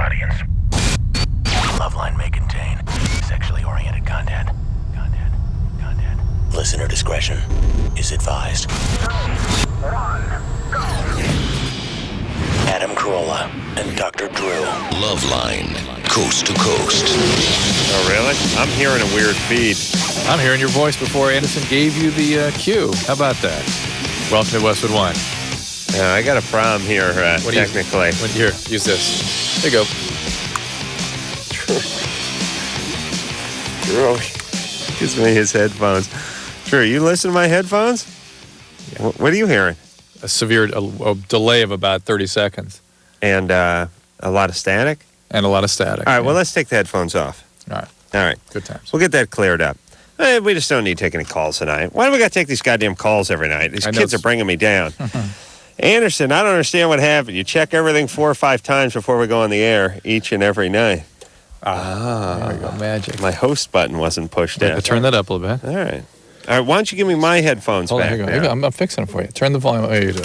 audience. LoveLine may contain sexually oriented content. Listener discretion is advised. 3, 1, go. Adam Carolla and Dr. Drew. LoveLine, coast to coast. Oh, really? I'm hearing a weird feed. I'm hearing your voice before Anderson gave you the cue. How about that? Welcome to Westwood Wine. I got a problem here, technically. Here, use this. There you go. Drew gives me his headphones. Drew, you listen to my headphones? Yeah. What are you hearing? A severe delay of about 30 seconds. And a lot of static? And a lot of static. All right, well, let's take the headphones off. All right. Good times. We'll get that cleared up. We just don't need to take any calls tonight. Why do we got to take these goddamn calls every night? These kids are bringing me down. Anderson, I don't understand what happened. You check everything 4 or 5 times before we go on the air each and every night. There we go. Magic. My host button wasn't pushed in. Turn that up a little bit. All right. Why don't you give me my headphones back? Hold on, here you go. I'm fixing it for you. Turn the volume up. There you do.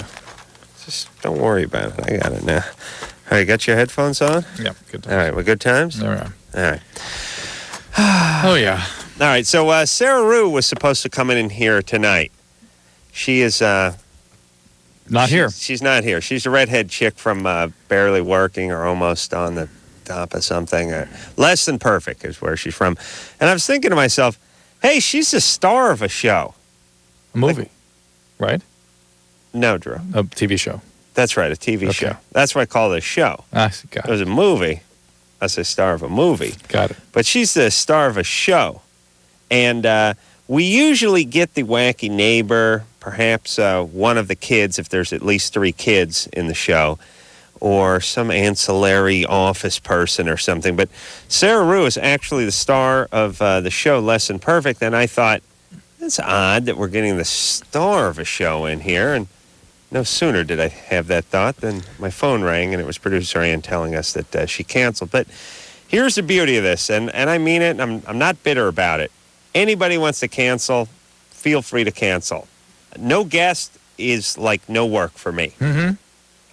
Just don't worry about it. I got it now. All right, got your headphones on? Yeah, good times. All right, well, good times? There we are. All right. Oh, yeah. All right, so Sarah Rue was supposed to come in here tonight. She is... not here. She's not here. She's a redhead chick from Barely Working or Almost on the Top of something. Less Than Perfect is where she's from. And I was thinking to myself, hey, she's the star of a show. A movie, right? No, Drew. A TV show. That's right, a TV show. That's why I call it a show. Got it. It was a movie. That's the star of a movie. Got it. But she's the star of a show. And we usually get the wacky neighbor, perhaps one of the kids, if there's at least 3 kids in the show, or some ancillary office person or something. But Sarah Rue is actually the star of the show Less Than Perfect, and I thought, it's odd that we're getting the star of a show in here. And no sooner did I have that thought than my phone rang, and it was producer Ann telling us that she canceled. But here's the beauty of this, and I mean it, and I'm not bitter about it. Anybody wants to cancel, feel free to cancel. No guest is like no work for me. Mm-hmm.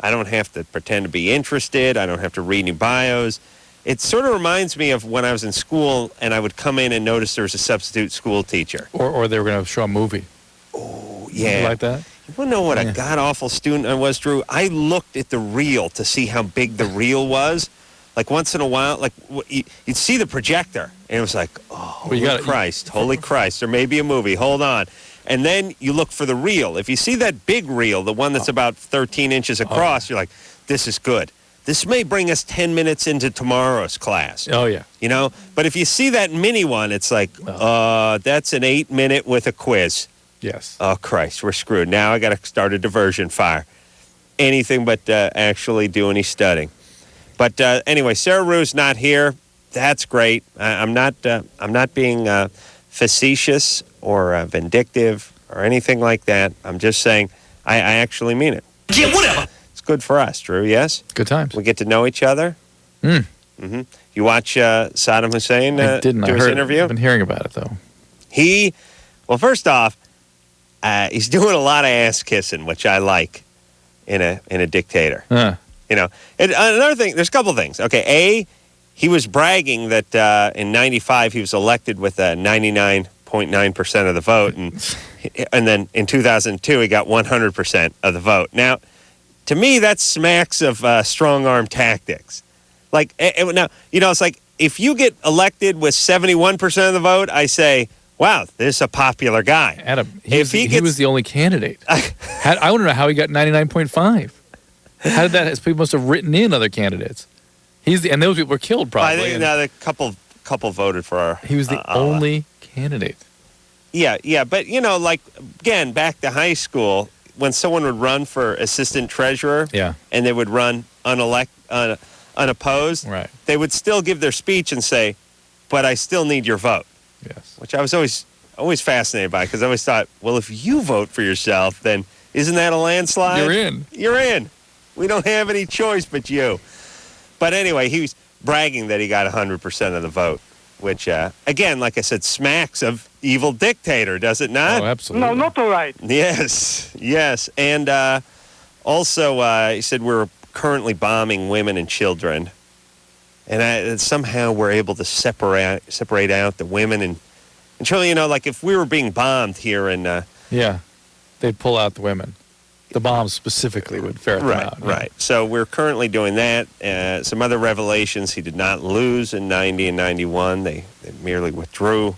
I don't have to pretend to be interested. I don't have to read any bios. It sort of reminds me of when I was in school and I would come in and notice there was a substitute school teacher. Or they were going to show a movie. Oh, yeah. You like that? You want to know what a god-awful student I was, Drew? I looked at the reel to see how big the reel was. Like once in a while, like you'd see the projector, and it was like, oh, holy Christ, there may be a movie. Hold on. And then you look for the reel. If you see that big reel, the one that's about 13 inches across, you're like, this is good. This may bring us 10 minutes into tomorrow's class. Oh, yeah. You know? But if you see that mini one, it's like, that's an 8-minute with a quiz. Yes. Oh, Christ, we're screwed. Now I got to start a diversion fire. Anything but actually do any studying. But anyway, Sarah Rue's not here. That's great. I'm not being facetious or vindictive or anything like that. I'm just saying I actually mean it. Yeah, whatever. It's good for us, Drew, yes? Good times. We get to know each other. Mm-hmm. You watch Saddam Hussein do his interview? I've been hearing about it, though. Well, first off, he's doing a lot of ass kissing, which I like in a dictator. You know, and another thing, there's a couple things. Okay, he was bragging that in 95 he was elected with 99.9% of the vote, and then in 2002 he got 100% of the vote. Now, to me, that smacks of strong-arm tactics. Like, now, you know, it's like if you get elected with 71% of the vote, I say, wow, this is a popular guy. Adam, he was the only candidate. I want to know how he got 99.5. How did that? People must have written in other candidates. And those people were killed probably. I think the couple voted for. He was the only candidate. Yeah, but you know, like again, back to high school, when someone would run for assistant treasurer, and they would run unopposed, right? They would still give their speech and say, "But I still need your vote." Yes, which I was always fascinated by because I always thought, well, if you vote for yourself, then isn't that a landslide? You're in. We don't have any choice but you. But anyway, he was bragging that he got 100% of the vote, which, again, like I said, smacks of evil dictator, does it not? Oh, absolutely. No, not all right. Yes. And also, he said we're currently bombing women and children. And somehow we're able to separate out the women. And truly, like if we were being bombed here in... Yeah. They'd pull out the women. The bombs specifically would ferret them out. Right. So we're currently doing that. Some other revelations. He did not lose in 90 and 91. They merely withdrew.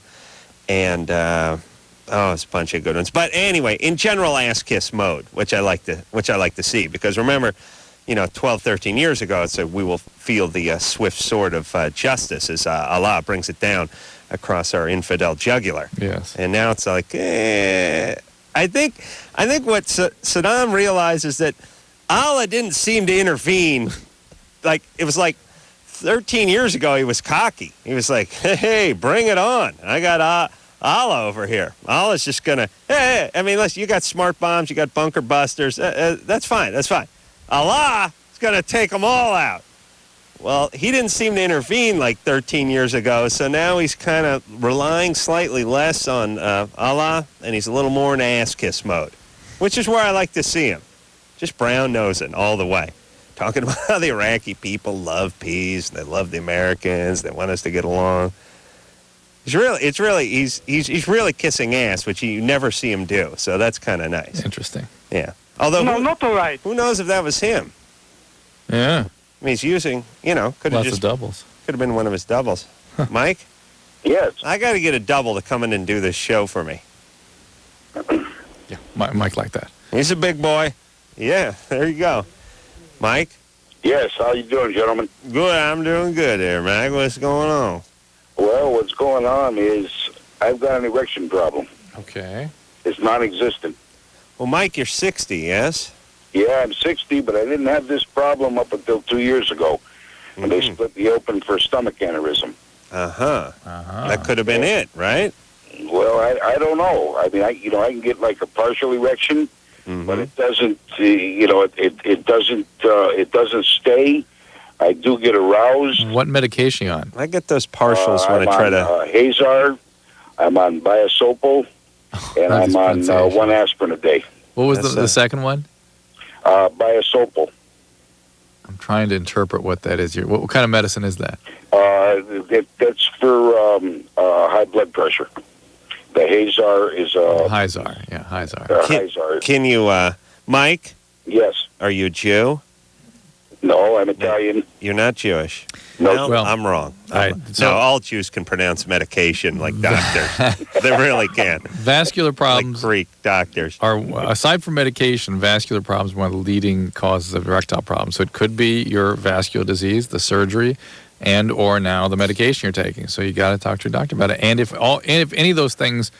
And, it's a bunch of good ones. But anyway, in general ass-kiss mode, which I like to see. Because remember, 12, 13 years ago, it said we will feel the swift sword of justice as Allah brings it down across our infidel jugular. Yes. And now it's like, I think what Saddam realizes that Allah didn't seem to intervene. Like, it was like 13 years ago, he was cocky. He was like, hey, bring it on. I got Allah over here. Allah's just going to, hey, I mean, listen, you got smart bombs, you got bunker busters. That's fine. Allah is going to take them all out. Well, he didn't seem to intervene like 13 years ago, so now he's kind of relying slightly less on Allah, and he's a little more in ass-kiss mode, which is where I like to see him. Just brown-nosing all the way. Talking about how the Iraqi people love peace, they love the Americans, they want us to get along. He's really kissing ass, which you never see him do, so that's kind of nice. Interesting. Yeah. Although, not all right. Who knows if that was him? Yeah. I mean, he's using, could have Lots just of doubles. Could have been one of his doubles. Mike? Yes. I got to get a double to come in and do this show for me. Yeah, Mike like that. He's a big boy. Yeah, there you go. Mike? Yes, how you doing, gentlemen? Good, I'm doing good there, Mike. What's going on? Well, what's going on is I've got an erection problem. Okay. It's non-existent. Well, Mike, you're 60, yes? Yeah, I'm 60, but I didn't have this problem up until 2 years ago when they split me open for stomach aneurysm. That could have been it, right? Well, I don't know. I mean, I can get like a partial erection, but it doesn't. It doesn't stay. I do get aroused. What medication you on? I get those partials when I try to... Hazar. I'm on Biosopal, and I'm on one aspirin a day. What was the second one? Biosopal. I'm trying to interpret what that is. What kind of medicine is that? That's for high blood pressure. The Hazar is Hyzar. Yeah, Hyzar. Hazar. Can you, Mike? Yes. Are you a Jew? No, I'm Italian. You're not Jewish. No. Well, I'm wrong. No, all Jews can pronounce medication like doctors. They really can. Vascular problems, like Greek doctors, are, aside from medication, vascular problems are one of the leading causes of erectile problems. So it could be your vascular disease, the surgery, and or now the medication you're taking. So you got to talk to your doctor about it. And if any of those things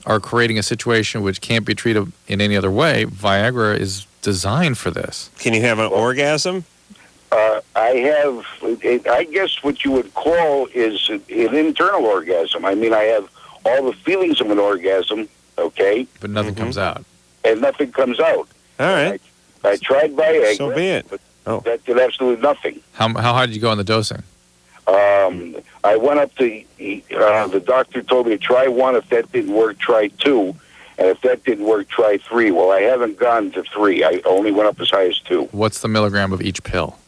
are creating a situation which can't be treated in any other way, Viagra is designed for this. Can you have an orgasm? I have, I guess what you would call is an internal orgasm. I mean, I have all the feelings of an orgasm, okay? But nothing comes out. And nothing comes out. All right. I tried Viagra. So be it. But that did absolutely nothing. How hard did you go on the dosing? I went up to, the doctor told me to try one. If that didn't work, try two. And if that didn't work, try three. Well, I haven't gone to three. I only went up as high as two. What's the milligram of each pill?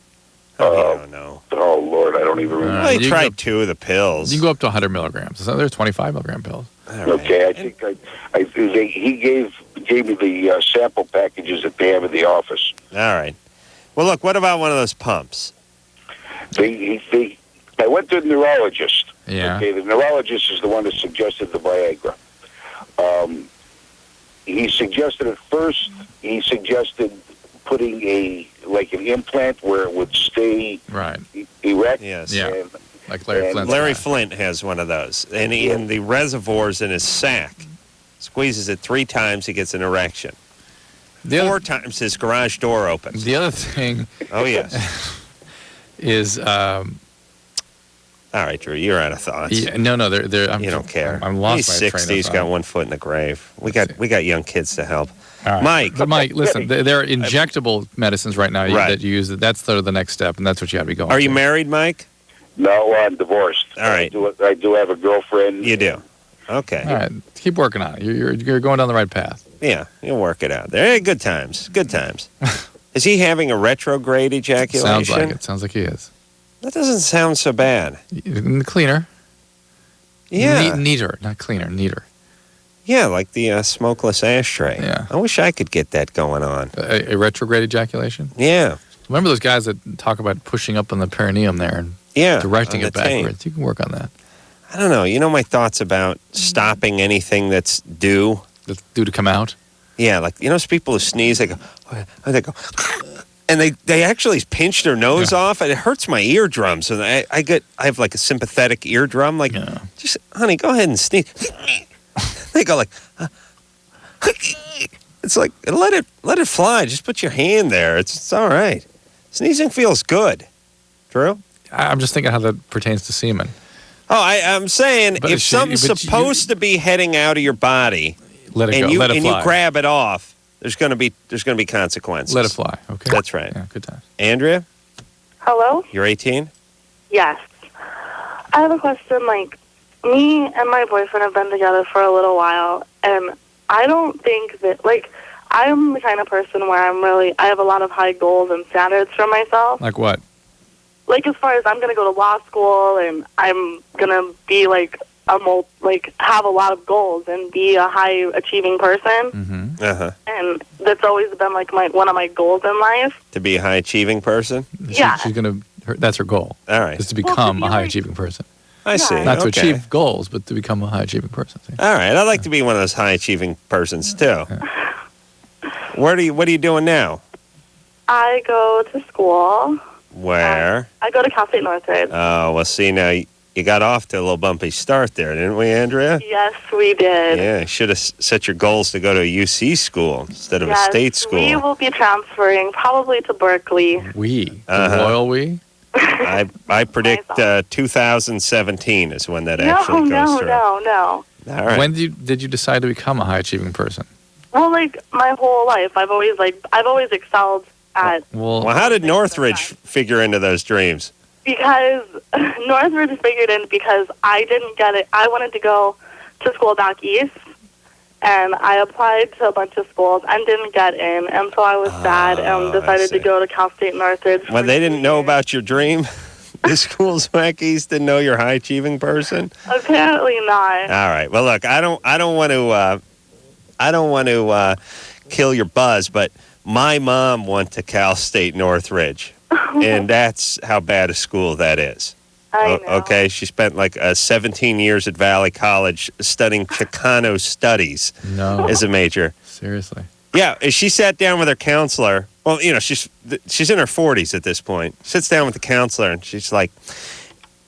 I don't know. Oh, Lord, I don't even remember. I tried two of the pills. You can go up to 100 milligrams. So there's 25 milligram pills. Right. Okay, I think he gave me the sample packages that they have in the office. All right. Well, look, what about one of those pumps? I went to the neurologist. Yeah. Okay, the neurologist is the one that suggested the Viagra. He suggested at first, putting an implant where it would stay erect. Yes. Yeah. Like Larry Flint. Larry Flint has one of those. And in the reservoirs in his sack, squeezes it 3 times, he gets an erection. 4 times his garage door opens. The other thing... Oh, yes. is... all right, Drew, you're out of thoughts. Yeah, no, you don't care. I'm lost. He's 60. He's got 1 foot in the grave. We got young kids to help. Right. Mike. But Mike, listen, there are injectable medicines right now that you use. That's sort of the next step, and that's what you got to be going. Are you married, Mike? No, I'm divorced. All right. I do have a girlfriend. You do. Okay. All right. Keep working on it. You're going down the right path. Yeah, you'll work it out. Hey, good times. Good times. Is he having a retrograde ejaculation? Sounds like he is. That doesn't sound so bad. Cleaner. Yeah. Neater, not cleaner, neater. Yeah, like the smokeless ashtray. Yeah. I wish I could get that going on. A retrograde ejaculation? Yeah. Remember those guys that talk about pushing up on the perineum there and directing on it the taint. backwards? You can work on that. I don't know. You know my thoughts about stopping anything that's due? That's due to come out? Yeah, like, you know, those people who sneeze, they go, and they actually pinch their nose off, and it hurts my eardrums. And I have like a sympathetic eardrum. Like, just, honey, go ahead and sneeze. They go like, it's like, let it fly. Just put your hand there. It's all right. Sneezing feels good. True? I'm just thinking how that pertains to semen. Oh, I'm saying But if something's supposed to be heading out of your body, let it and go. Let it you fly. grab it off, there's going to be consequences. Let it fly. Okay. That's right. Yeah, good times. Andrea, Hello? you're 18? Yes. I have a question. Like, me and my boyfriend have been together for a little while, and I don't think that, like, I'm the kind of person where I have a lot of high goals and standards for myself. Like what? Like, as far as I'm going to go to law school, and I'm going to be, like, have a lot of goals and be a high-achieving person. Mm-hmm. Uh-huh. And that's always been, like, one of my goals in life. To be a high-achieving person? Yeah. She's that's her goal. All right. Is to become a high-achieving person. I see. Not to Okay. achieve goals, but to become a high-achieving person. See? All right. I'd like to be one of those high-achieving persons, too. What are you doing now? I go to school. Where? I go to Cal State Northridge. Oh, well, see, now you got off to a little bumpy start there, didn't we, Andrea? Yes, we did. Yeah, you should have set your goals to go to a UC school instead of a state school. We will be transferring probably to Berkeley. The royal we? I predict 2017 is when that actually goes through. No. All right. When did you decide to become a high-achieving person? Well, like, my whole life, I've always excelled at... Well, how did Northridge figure into those dreams? Because Northridge figured in because I didn't get it. I wanted to go to school back east, and I applied to a bunch of schools and didn't get in, and so I was sad and decided to go to Cal State Northridge. Well, they didn't know about your dream? The schools back east didn't know you're a high-achieving person? Apparently not. All right. Well, look, I don't want to kill your buzz, but my mom went to Cal State Northridge, and that's how bad a school that is. I know. Okay, she spent like 17 years at Valley College studying Chicano studies as a major. Seriously. Yeah, she sat down with her counselor. Well, you know, she's in her 40s at this point. Sits down with the counselor, and she's like,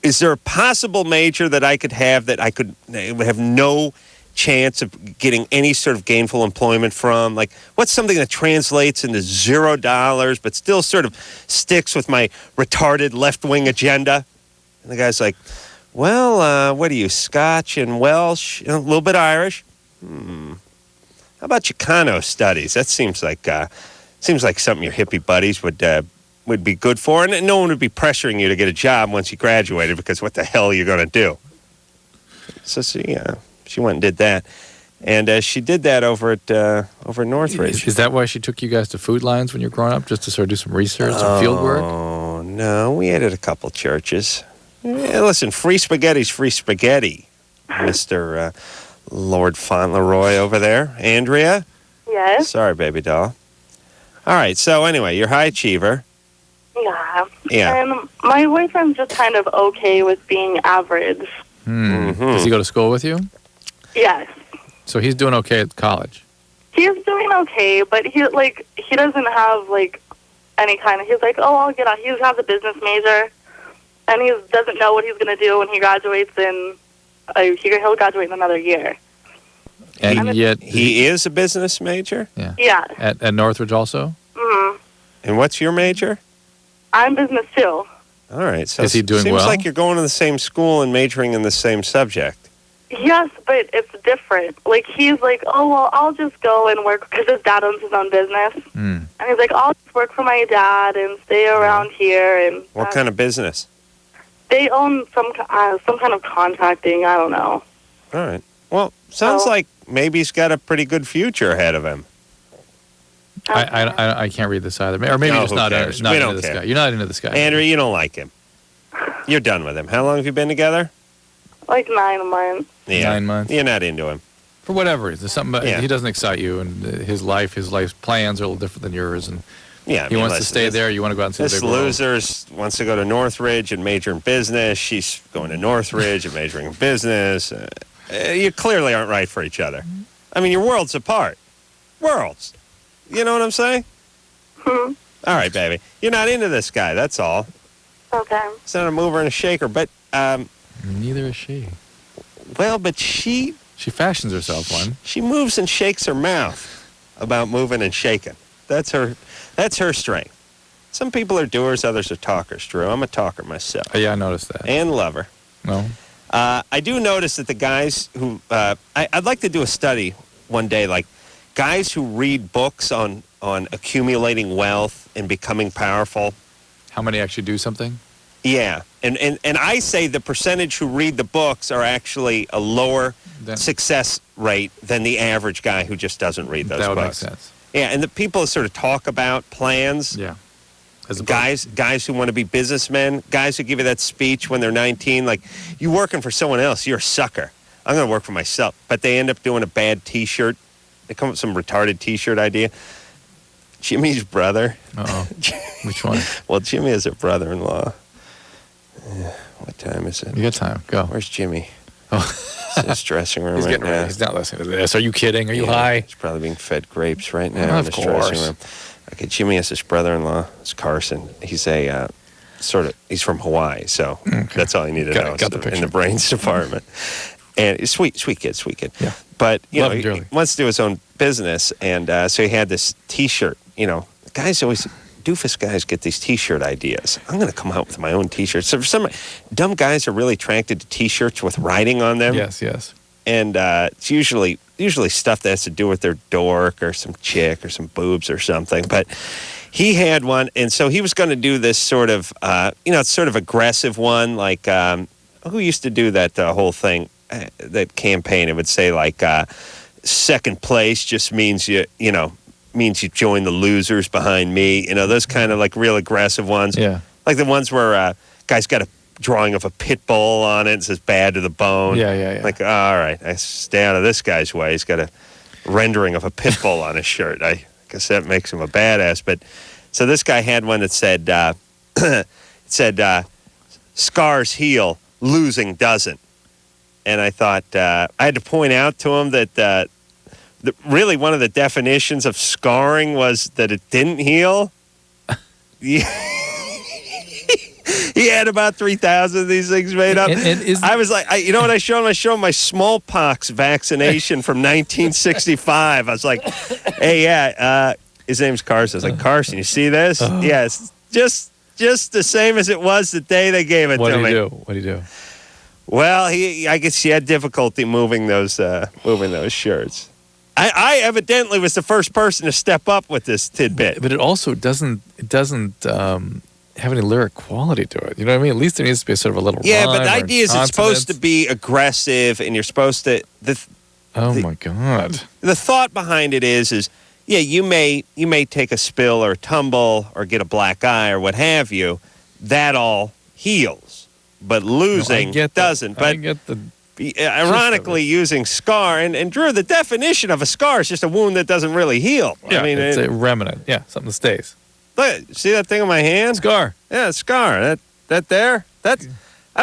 is there a possible major that I could have that I would have no chance of getting any sort of gainful employment from? Like, what's something that translates into $0 but still sort of sticks with my retarded left-wing agenda? And the guy's like, well, what are you, Scotch and Welsh, a little bit Irish? How about Chicano studies? That seems like something your hippie buddies would be good for, and no one would be pressuring you to get a job once you graduated, because what the hell are you going to do? So she went and did that, and she did that over at Northridge. Is that why she took you guys to Food Lines when you were growing up, just to sort of do some research, some field work? Oh no, we ate at a couple churches. Yeah, listen, free spaghetti's free spaghetti, Mr. Lord Fauntleroy over there. Andrea? Yes? Sorry, baby doll. All right, so anyway, you're a high achiever. Yeah. Yeah. And my boyfriend's just kind of okay with being average. Does he go to school with you? Yes. So he's doing okay at college? He's doing okay, but he doesn't have, like, any kind of... He's like, I'll get out. He has a business major, and he doesn't know what he's going to do when he graduates in... he'll graduate in another year. And yet... He is a business major? Yeah. Yeah. At Northridge also? Mm-hmm. And what's your major? I'm business, too. All right. So is he doing seems well? like you're going to the same school and majoring in the same subject. Yes, but it's different. Like, he's like, I'll just go and work, because his dad owns his own business. And he's like, I'll just work for my dad and stay around here. And What kind of business? They own some kind of contracting. I don't know. All right. Well, sounds like maybe he's got a pretty good future ahead of him. I can't read this either. Or maybe No, you're just who not cares? into We don't this care. guy. You're not into this guy. Andrea, you don't like him. You're done with him. How long have you been together? Like 9 months. Yeah. 9 months. You're not into him. For whatever reason, there's something about, Yeah. he doesn't excite you, and his life's plans are a little different than yours, and Yeah, I he mean, wants to listen, stay there. You want to go out and see the This big world. loser wants to go to Northridge and major in business. She's going to Northridge and majoring in business. You clearly aren't right for each other. I mean, your worlds apart. Worlds. You know what I'm saying? Hmm. All right, baby. You're not into this guy. That's all. Okay. It's not a mover and a shaker. But, Neither is she. well, but she She fashions herself one. she moves and shakes her mouth about moving and shaking. That's her strength. Some people are doers, others are talkers, Drew. I'm a talker myself. Oh, yeah, I noticed that. And lover. No. I do notice that the guys who I'd like to do a study one day, like guys who read books on accumulating wealth and becoming powerful. How many actually do something? Yeah, and I say the percentage who read the books are actually a lower success rate than the average guy who just doesn't read those That would make books. sense. Yeah, and the people who sort of talk about plans. Yeah. As a Guys who want to be businessmen, guys who give you that speech when they're 19, like, you working for someone else, you're a sucker. I'm going to work for myself. But they end up doing a bad T-shirt. They come up with some retarded T-shirt idea. Jimmy's brother. Uh-oh. Which one? Well, Jimmy is a brother-in-law. What time is it? You got time. Go. Where's Jimmy? Oh. He's in his dressing room He's right getting now. ready. He's not listening to this. Are you kidding? Are you Yeah, high? He's probably being fed grapes right now in Of his course. dressing room. Okay, Jimmy has his brother-in-law. It's Carson. He's a he's from Hawaii, so that's all you need to know. Got the in picture. the brains department. And he's sweet kid. Yeah. But, Love him he dearly. wants to do his own business, and so he had this T-shirt. Guys always, doofus guys get these T-shirt ideas. I'm going to come out with my own T-shirt. So for some, dumb guys are really attracted to T-shirts with writing on them. Yes. And it's usually stuff that has to do with their dork or some chick or some boobs or something. But he had one, and so he was going to do this sort of, it's sort of aggressive one. Like, who used to do that whole thing, that campaign? It would say, like, second place just means you join the losers behind me. Those kind of, like, real aggressive ones. Yeah. Like the ones where guys got a drawing of a pit bull on it and says bad to the bone. Yeah. Like, all right, I stay out of this guy's way. He's got a rendering of a pit bull on his shirt. I guess that makes him a badass. But so this guy had one that said, scars heal, losing doesn't. And I thought, I had to point out to him that really one of the definitions of scarring was that it didn't heal. He had about 3,000 of these things made up. I was like, you know what I showed him? I showed him my smallpox vaccination from 1965. I was like, hey, yeah, his name's Carson. I was like, Carson, you see this? Yes, just the same as it was the day they gave it to me. What do you do? Well, I guess he had difficulty moving those shirts. I evidently was the first person to step up with this tidbit. But it also doesn't have any lyric quality to it. You know what I mean? At least there needs to be a sort of a little Yeah, rhyme but the or idea is it's supposed to consonants. be aggressive, and you're supposed to. My God. The thought behind it is yeah, you may take a spill or a tumble or get a black eye or what have you. That all heals, but losing doesn't. But I get the. Ironically, using scar and Drew, the definition of a scar is just a wound that doesn't really heal. Yeah, I mean, it's a remnant. Yeah, something that stays. Look, see that thing on my hand? Scar. Yeah, a scar. That there? That's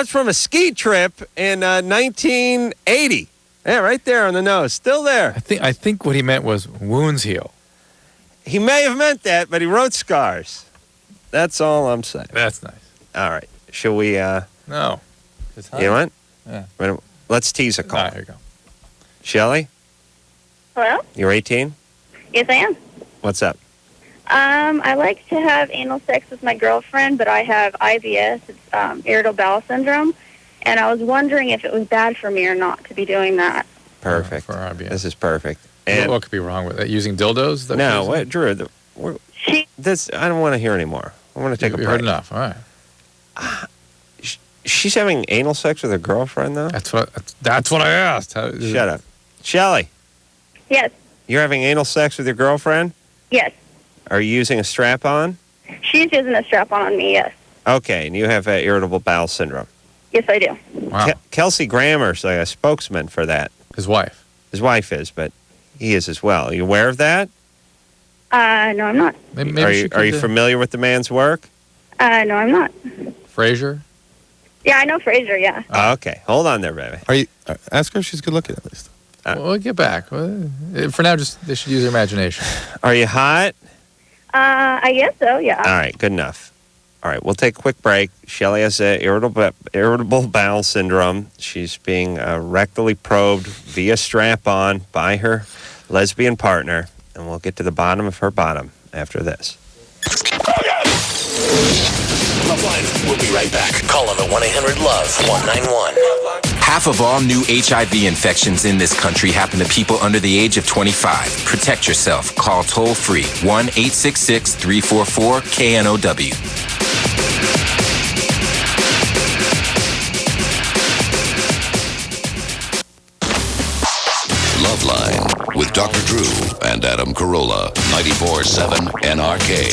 from a ski trip in 1980. Yeah, right there on the nose. Still there. I think what he meant was wounds heal. He may have meant that, but he wrote scars. That's all I'm saying. That's nice. All right. Shall we, No. you know what? Yeah. Let's tease a call. All right, here you go. Shelly, Hello? you're 18? Yes, I am. What's up? I like to have anal sex with my girlfriend, but I have IBS. It's irritable bowel syndrome. And I was wondering if it was bad for me or not to be doing that. Perfect. For IBS. This is perfect. And What could be wrong with it? Using dildos? That no, was- what, Drew, She I don't want to hear anymore. I want to take a You break. heard enough. All right. She's having anal sex with her girlfriend, though? That's what I asked. Shut up. Shelly, Yes. you're having anal sex with your girlfriend? Yes. Are you using a strap-on? She's using a strap-on me, yes. Okay, and you have irritable bowel syndrome. Yes, I do. Wow. Kelsey Grammer's like a spokesman for that. His wife. His wife is, but he is as well. Are you aware of that? No, I'm not. Maybe Are she you could, familiar with the man's work? No, I'm not. Frasier? Yeah, I know Fraser, yeah. Okay, hold on there, baby. Are you? Ask her if she's good looking at least. We'll get back. Well, for now, just they should use their imagination. Are you hot? I guess so, yeah. All right, good enough. All right, we'll take a quick break. Shelly has irritable bowel syndrome. She's being rectally probed via strap-on by her lesbian partner, and we'll get to the bottom of her bottom after this. LoveLine, we'll be right back. Call on the 1-800-LOVE-191. Half of all new HIV infections in this country happen to people under the age of 25. Protect yourself. Call toll-free 1-866-344-KNOW. LoveLine with Dr. Drew and Adam Carolla, 94.7 NRK.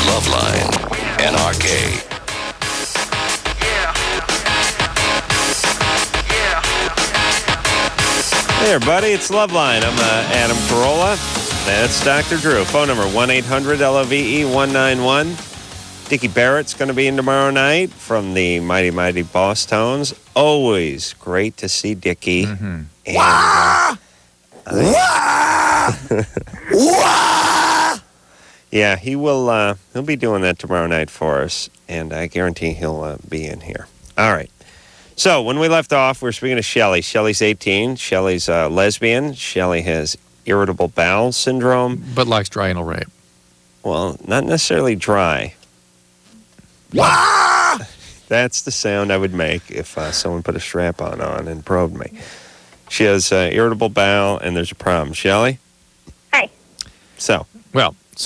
LoveLine, NRK. Hey, everybody, it's LoveLine. I'm Adam Carolla. That's Dr. Drew. Phone number 1-800-LOVE-191. Dickie Barrett's going to be in tomorrow night from the Mighty Mighty Boss Tones. Always great to see Dickie. Mm-hmm. Yeah, he will. He'll be doing that tomorrow night for us, and I guarantee he'll be in here. All right. So when we left off, we were speaking to Shelly. Shelly's 18. Shelly's a lesbian. Shelly has irritable bowel syndrome. But likes dry anal rape. Well, not necessarily dry. That's the sound I would make if someone put a strap-on and probed me. She has irritable bowel, and there's a problem. Shelly? Hi. So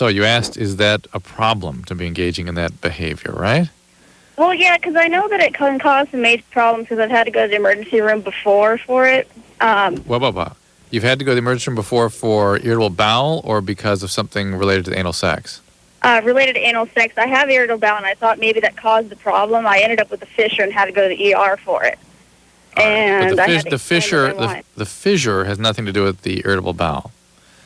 you asked, is that a problem to be engaging in that behavior, right? Well, yeah, because I know that it can cause some major problems because I've had to go to the emergency room before for it. Well. You've had to go to the emergency room before for irritable bowel or because of something related to anal sex? Related to anal sex. I have irritable bowel, and I thought maybe that caused the problem. I ended up with a fissure and had to go to the ER for it. And but the fissure has nothing to do with the irritable bowel.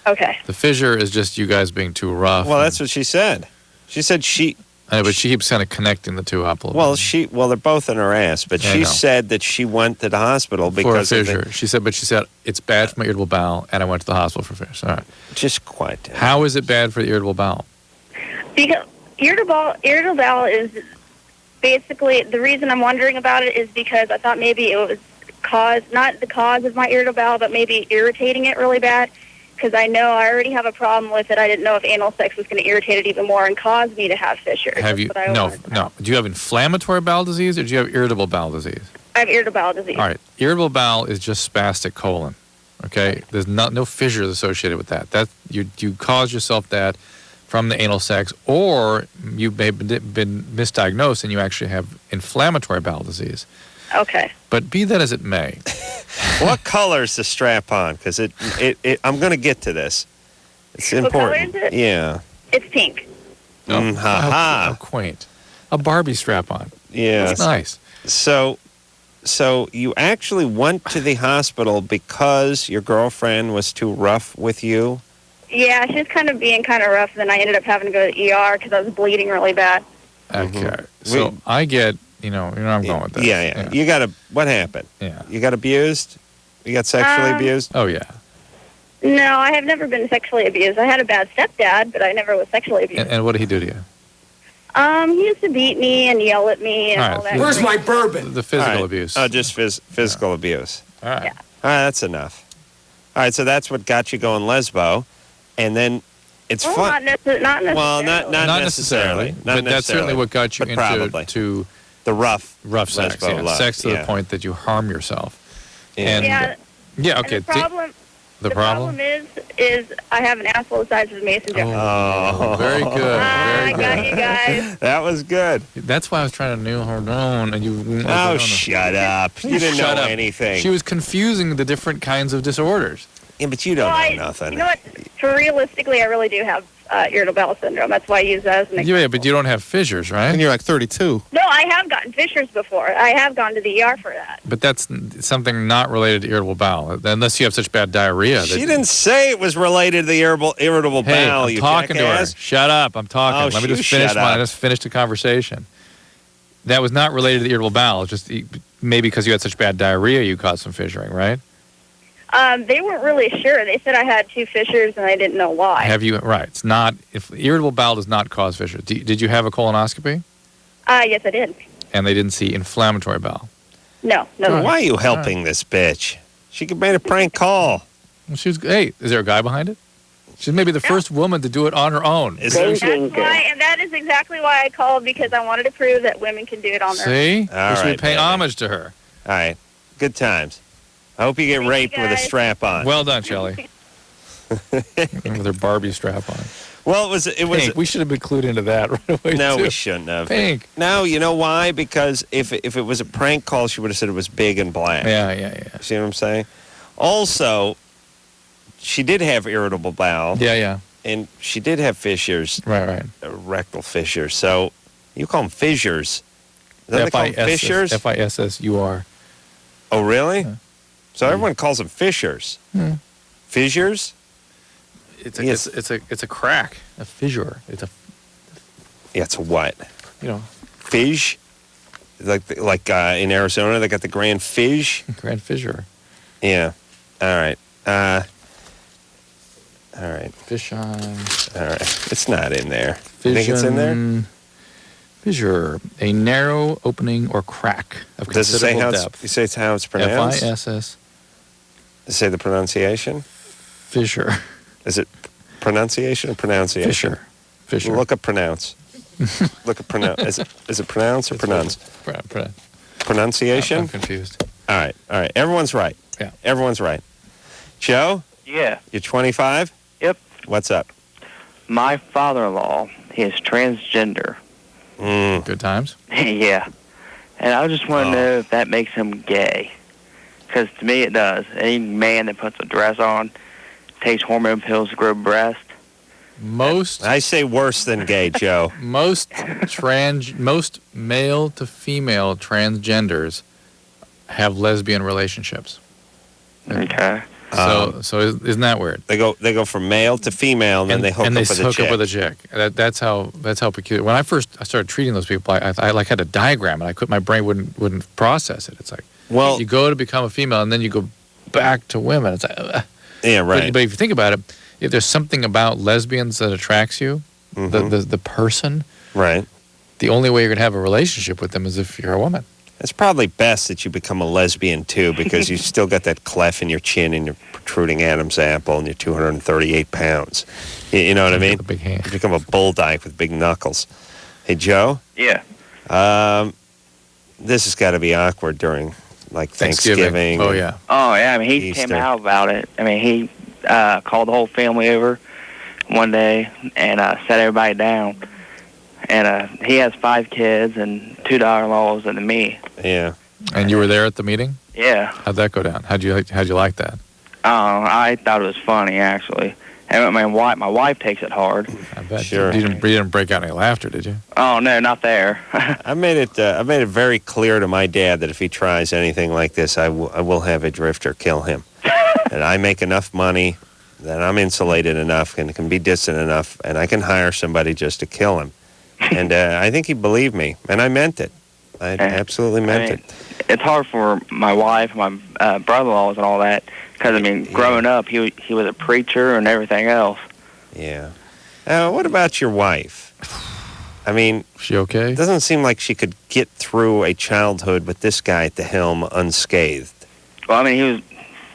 Okay. The fissure is just you guys being too rough. well, that's what she said. She said she... I know, but she keeps kind of connecting the two up a little Well, bit. they're both in her ass, but Yeah, I she know. said that she went to the hospital For a because of fissure. She said it's bad for my irritable bowel, and I went to the hospital for fissure. All right. Just quiet down. How is it bad for the irritable bowel? Because irritable bowel is basically, the reason I'm wondering about it is because I thought maybe it was not the cause of my irritable bowel, but maybe irritating it really bad. Because I know I already have a problem with it. I didn't know if anal sex was going to irritate it even more and cause me to have fissures. Have you? No. Do you have inflammatory bowel disease or do you have irritable bowel disease? I have irritable bowel disease. All right. Irritable bowel is just spastic colon. Okay? There's no fissures associated with that. You cause yourself that from the anal sex, or you may have been misdiagnosed and you actually have inflammatory bowel disease. Okay. But be that as it may. What color is the strap on? Because I'm going to get to this. It's important. What color is it? Yeah. It's pink. How quaint. A Barbie strap on. Yeah. That's nice. So you actually went to the hospital because your girlfriend was too rough with you? Yeah, she was kind of being kind of rough, and then I ended up having to go to the ER because I was bleeding really bad. Okay. So I get, you know where I'm going with this. Yeah. You got what happened? Yeah. You got abused? You got sexually abused? Oh, yeah. No, I have never been sexually abused. I had a bad stepdad, but I never was sexually abused. And what did he do to you? He used to beat me and yell at me and all that. Where's my bourbon? The physical abuse. Oh, just physical abuse. All right. Yeah. All right, that's enough. All right, so that's what got you going lesbo, and then it's Well, fun. not necessarily. Well, not necessarily. Not But that's certainly what got you but into probably. to the rough sex. lesbo Yeah. love. Sex to Yeah. the point that you harm yourself. Yeah. And, Yeah. okay. And the problem. The problem? is I have an asshole the size of a mason jar. Oh, Very good. Very I good. got you guys. That was good. That's why I was trying to nail her down, and you. Oh, shut up! You didn't Shut know up. anything. She was confusing the different kinds of disorders. Yeah, but you don't know nothing. You know what? For realistically, I really do have irritable bowel syndrome. That's why I use that as an example. Yeah, but you don't have fissures, right? And you're like 32. No, I have gotten fissures before. I have gone to the ER for that. But that's something not related to irritable bowel, unless you have such bad diarrhea. She didn't say it was related to the irritable Hey, bowel. I'm you talking to her. jackass. Shut up. I'm talking. Oh, Let me you just finish shut up. just finish the conversation. That was not related to the irritable bowel. It's just maybe because you had such bad diarrhea, you caused some fissuring, right? They weren't really sure. They said I had 2 fissures, and I didn't know why. Have you? Right. It's not. If irritable bowel does not cause fissures. Did you have a colonoscopy? Yes, I did. And they didn't see inflammatory bowel. No. Why are you helping this bitch? She could make a prank call. Well, hey, is there a guy behind it? She's maybe the first woman to do it on her own. Is there? That's why, and that is exactly why I called, because I wanted to prove that women can do it on their own. See? All we should right, be paying baby. homage to her. All right. Good times. I hope you get Thank you, raped with a guys. strap on. Well done, Shelly. With her Barbie strap on. Well, it was. Pink. We should have been clued into that right away. No, too. we shouldn't have. Pink. No, you know why? Because if it was a prank call, she would have said it was big and black. Yeah. See what I'm saying? Also, she did have irritable bowel. Yeah. And she did have fissures. Right. Rectal fissures. So you call them fissures. Don't they call them fissures? F-I-S-S-U-R. Oh, really? Yeah. So everyone calls them fissures. Hmm. Fissures? It's a crack, a fissure. It's a It's a what? Fish. Like in Arizona, they got the Grand Fish. Grand fissure. Yeah. All right. All right. Fish on. All right. It's not in there. You think it's in there? Fissure, a narrow opening or crack of Does it say considerable how depth. you say it's how it's pronounced? F-I-S-S. Does it say the pronunciation? Fissure. Is it pronunciation or pronunciation? Fissure. Look up pronounce. Look at pronounce. Is it pronounce or pronounce? Pronunciation? I'm confused. All right. Everyone's right. Yeah. Everyone's right. Joe? Yeah. You're 25? Yep. What's up? My father-in-law is transgender. Good times. Yeah. And I just want to know if that makes him gay. Because to me it does. Any man that puts a dress on, takes hormone pills to grow breast. I say worse than gay, Joe. Most male to female transgenders have lesbian relationships. Okay. So isn't that weird? They go from male to female, and then they hook up with a chick. That's how peculiar. When I started treating those people, I like had a diagram, and my brain wouldn't process it. It's like, well, you go to become a female, and then you go back to women. It's like, yeah, right. But if you think about it, if there's something about lesbians that attracts you, the person, right? The only way you're gonna have a relationship with them is if you're a woman. It's probably best that you become a lesbian, too, because you still got that cleft in your chin and your protruding Adam's apple and you're 238 pounds. You know what I mean? Big hand. You become a bull dyke with big knuckles. Hey, Joe? Yeah. This has got to be awkward during, like, Thanksgiving. Oh, yeah. Oh, yeah. I mean, he Easter. came out about it. I mean, he called the whole family over one day and sat everybody down. And he has 5 kids and 2 daughter-in-laws and me. Yeah. And you were there at the meeting? Yeah. How'd that go down? How'd you like that? I thought it was funny, actually. And my wife takes it hard. I bet. Sure. You didn't break out any laughter, did you? Oh, no, not there. I made it very clear to my dad that if he tries anything like this, I will have a drifter kill him. And I make enough money that I'm insulated enough and can be distant enough, and I can hire somebody just to kill him. And I think he believed me, and I meant it. I absolutely meant it. It's hard for my wife, my brother-in-laws, and all that, because growing up, he was a preacher and everything else. Yeah. What about your wife? I mean, she okay? It doesn't seem like she could get through a childhood with this guy at the helm unscathed. Well, I mean, he was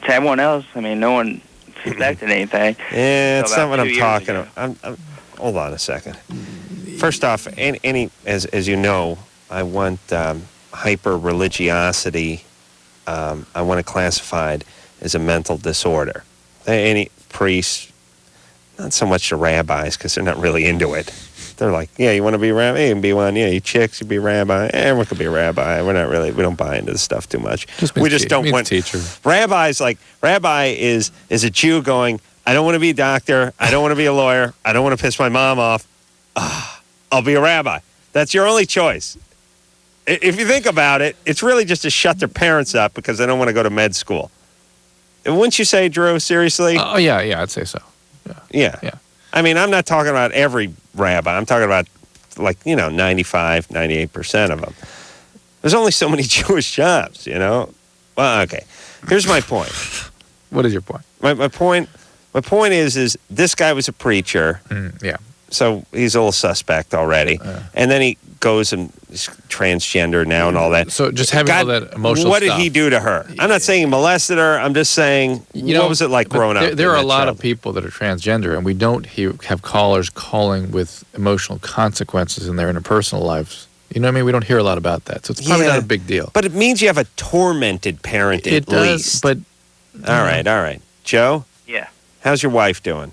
to everyone else. I mean, no one suspected anything. Yeah, it's not what I'm 2 years talking ago. about. Hold on a second. First off, as you know, I want hyper religiosity. I want it classified as a mental disorder. Any priests, not so much the rabbis, because they're not really into it. They're like, yeah, you want to be a rabbi? You can be one. Yeah, you chicks, you be a rabbi. Everyone could be a rabbi. We don't buy into this stuff too much. We just don't want teacher. Rabbi is a Jew going, I don't want to be a doctor. I don't want to be a lawyer. I don't want to piss my mom off. I'll be a rabbi. That's your only choice. If you think about it, it's really just to shut their parents up because they don't want to go to med school. Wouldn't you say, Drew, seriously? Oh, yeah, I'd say so. Yeah. I mean, I'm not talking about every rabbi. I'm talking about, 95, 98% of them. There's only so many Jewish jobs, Well, okay. Here's my point. What is your point? My point is this guy was a preacher. Yeah. So he's a little suspect already. And then he goes and is transgender now and all that. So just having all that emotional what stuff. did he do to her? I'm not saying he molested her. I'm just saying, what was it like growing up? There are a lot of people that are transgender, and we don't have callers calling with emotional consequences in their interpersonal lives. You know what I mean? We don't hear a lot about that. So it's probably not a big deal. But it means you have a tormented parent at least. But All right. Joe? Yeah. How's your wife doing?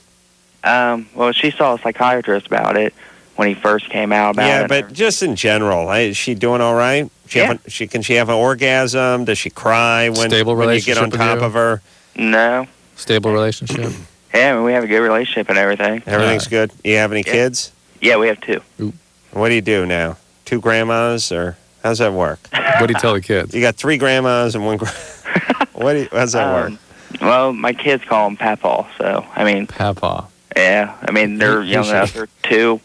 Well, she saw a psychiatrist about it when he first came out about it. Yeah, but just in general, is she doing all right? Can she have an orgasm? Does she cry when you get on top of her? No. Stable relationship? Yeah, I mean, we have a good relationship and everything. Everything's good? You have any kids? Yeah, we have 2. Ooh. What do you do now? 2 grandmas, or how's that work? What do you tell the kids? You got 3 grandmas and 1 how's that work? Well, my kids call him Papa, so, I mean... Papa. Yeah, I mean, they're young enough. They're 2.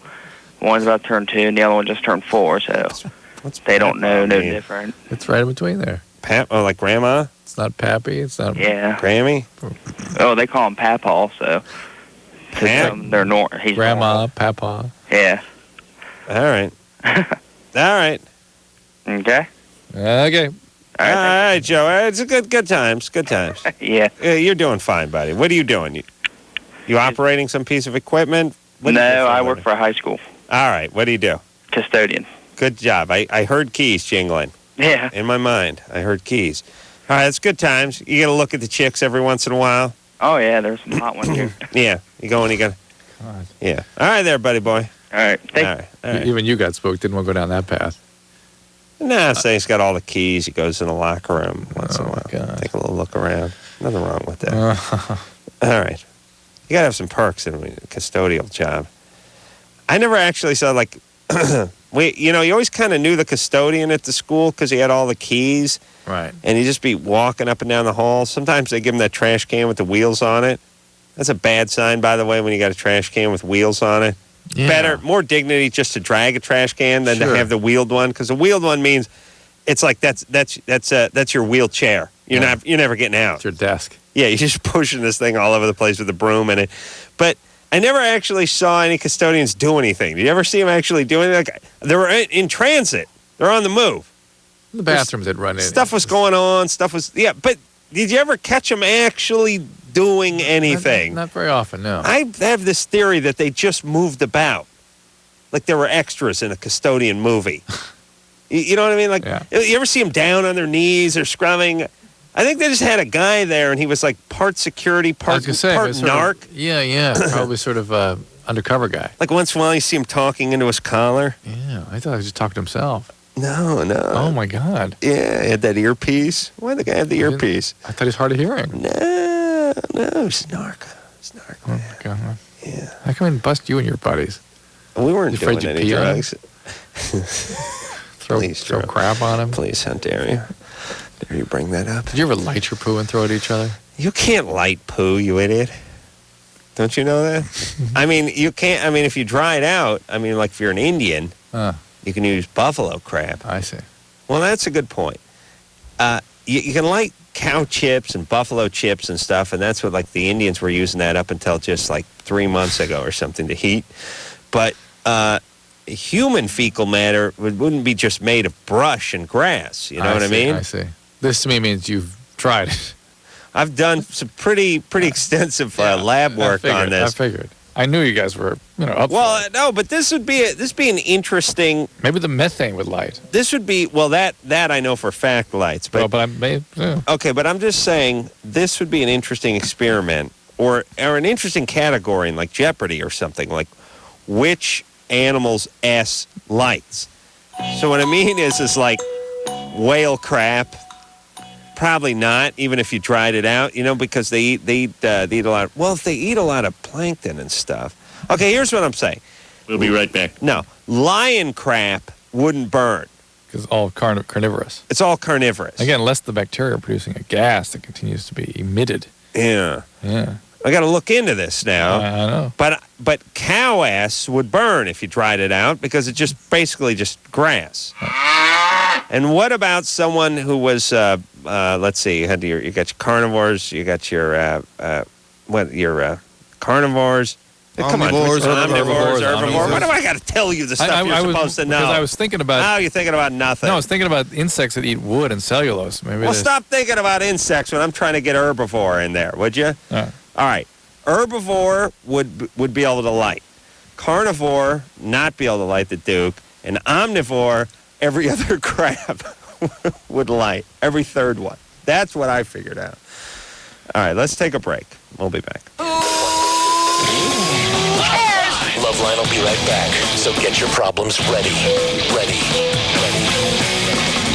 One's about to turn 2, and the other one just turned 4, so they don't know no different. It's right in between there. Like grandma? It's not Pappy. It's not Grammy? Oh, they call him Papa, so... They're he's Grandma, normal. Papa. Yeah. All right. All right. Okay. Okay. All right, Joe. It's good times. Good times. Yeah. You're doing fine, buddy. What are you doing? You operating some piece of equipment? No, I work for a high school. All right. What do you do? Custodian. Good job. I heard keys jingling. Yeah. In my mind, I heard keys. All right, it's good times. You got to look at the chicks every once in a while. Oh, yeah, there's some hot ones here. Yeah. You go and you got Yeah. All right there, buddy boy. All right. All right. Even you got spooked. Didn't want to go down that path. Nah, say he's got all the keys. He goes in the locker room once in a while. God. Take a little look around. Nothing wrong with that. All right. You got to have some perks in a custodial job. I never actually saw, you always kind of knew the custodian at the school because he had all the keys. Right. And he'd just be walking up and down the hall. Sometimes they give him that trash can with the wheels on it. That's a bad sign, by the way, when you got a trash can with wheels on it. Yeah. Better, more dignity just to drag a trash can than to have the wheeled one, because the wheeled one means it's like that's your wheelchair. You're never getting out. It's your desk. Yeah, you're just pushing this thing all over the place with a broom in it. But I never actually saw any custodians do anything. Did you ever see them actually doing it? They were in transit. They're on the move. The bathrooms that run in. Stuff was going on. But did you ever catch them actually doing anything? Not very often, no. I have this theory that they just moved about. Like they were extras in a custodian movie. You know what I mean? You ever see them down on their knees or scrubbing? I think they just had a guy there, and he was like part security, part narc. Probably sort of undercover guy. Like once in a while, you see him talking into his collar. Yeah, I thought he was just talking to himself. No. Oh, my God. Yeah, he had that earpiece. Why the guy had the earpiece? I thought he was hard of hearing. No, he's narc. Oh, my God. Yeah. How come he didn't bust you and your buddies? We weren't doing any drugs. Throw crap on him? Please, how dare you? Dare you bring that up? Did you ever light your poo and throw it at each other? You can't light poo, you idiot. Don't you know that? I mean, you can't. I mean, if you dry it out, like if you're an Indian, you can use buffalo crap. I see. Well, that's a good point. You can light cow chips and buffalo chips and stuff, and that's what the Indians were using that up until just 3 months ago or something to heat. But human fecal matter wouldn't be just made of brush and grass. You know what I mean? I see. This to me means you've tried it. I've done some pretty extensive lab work on this. I figured. I knew you guys were, up for it. No, but this would be an interesting. Maybe the methane would light. This would be that I know for a fact lights. But I may. Yeah. Okay, but I'm just saying this would be an interesting experiment or an interesting category in Jeopardy or something, like which animal's ass lights. So what I mean is whale crap, Probably not, even if you dried it out, because they eat a lot. Well, if they eat a lot of plankton and stuff. Okay, here's what I'm saying. We'll be right back. No, lion crap wouldn't burn. Because all carnivorous. It's all carnivorous. Again, unless the bacteria are producing a gas that continues to be emitted. Yeah. Yeah. I got to look into this now. I know. But cow ass would burn if you dried it out because it's just basically just grass. And what about someone who was, let's see, you got your carnivores, you got your carnivores. Come on, Omnivores, herbivores. omnivores. What do I got to tell you the stuff you're supposed to know? Because I was thinking about... Now you're thinking about nothing. No, I was thinking about insects that eat wood and cellulose. Maybe stop thinking about insects when I'm trying to get herbivore in there, would you? All right. Herbivore would be able to light. Carnivore, not be able to light the Duke. And omnivore, every other crab would light. Every third one. That's what I figured out. All right, let's take a break. We'll be back. LoveLine will be right back, so get your problems ready.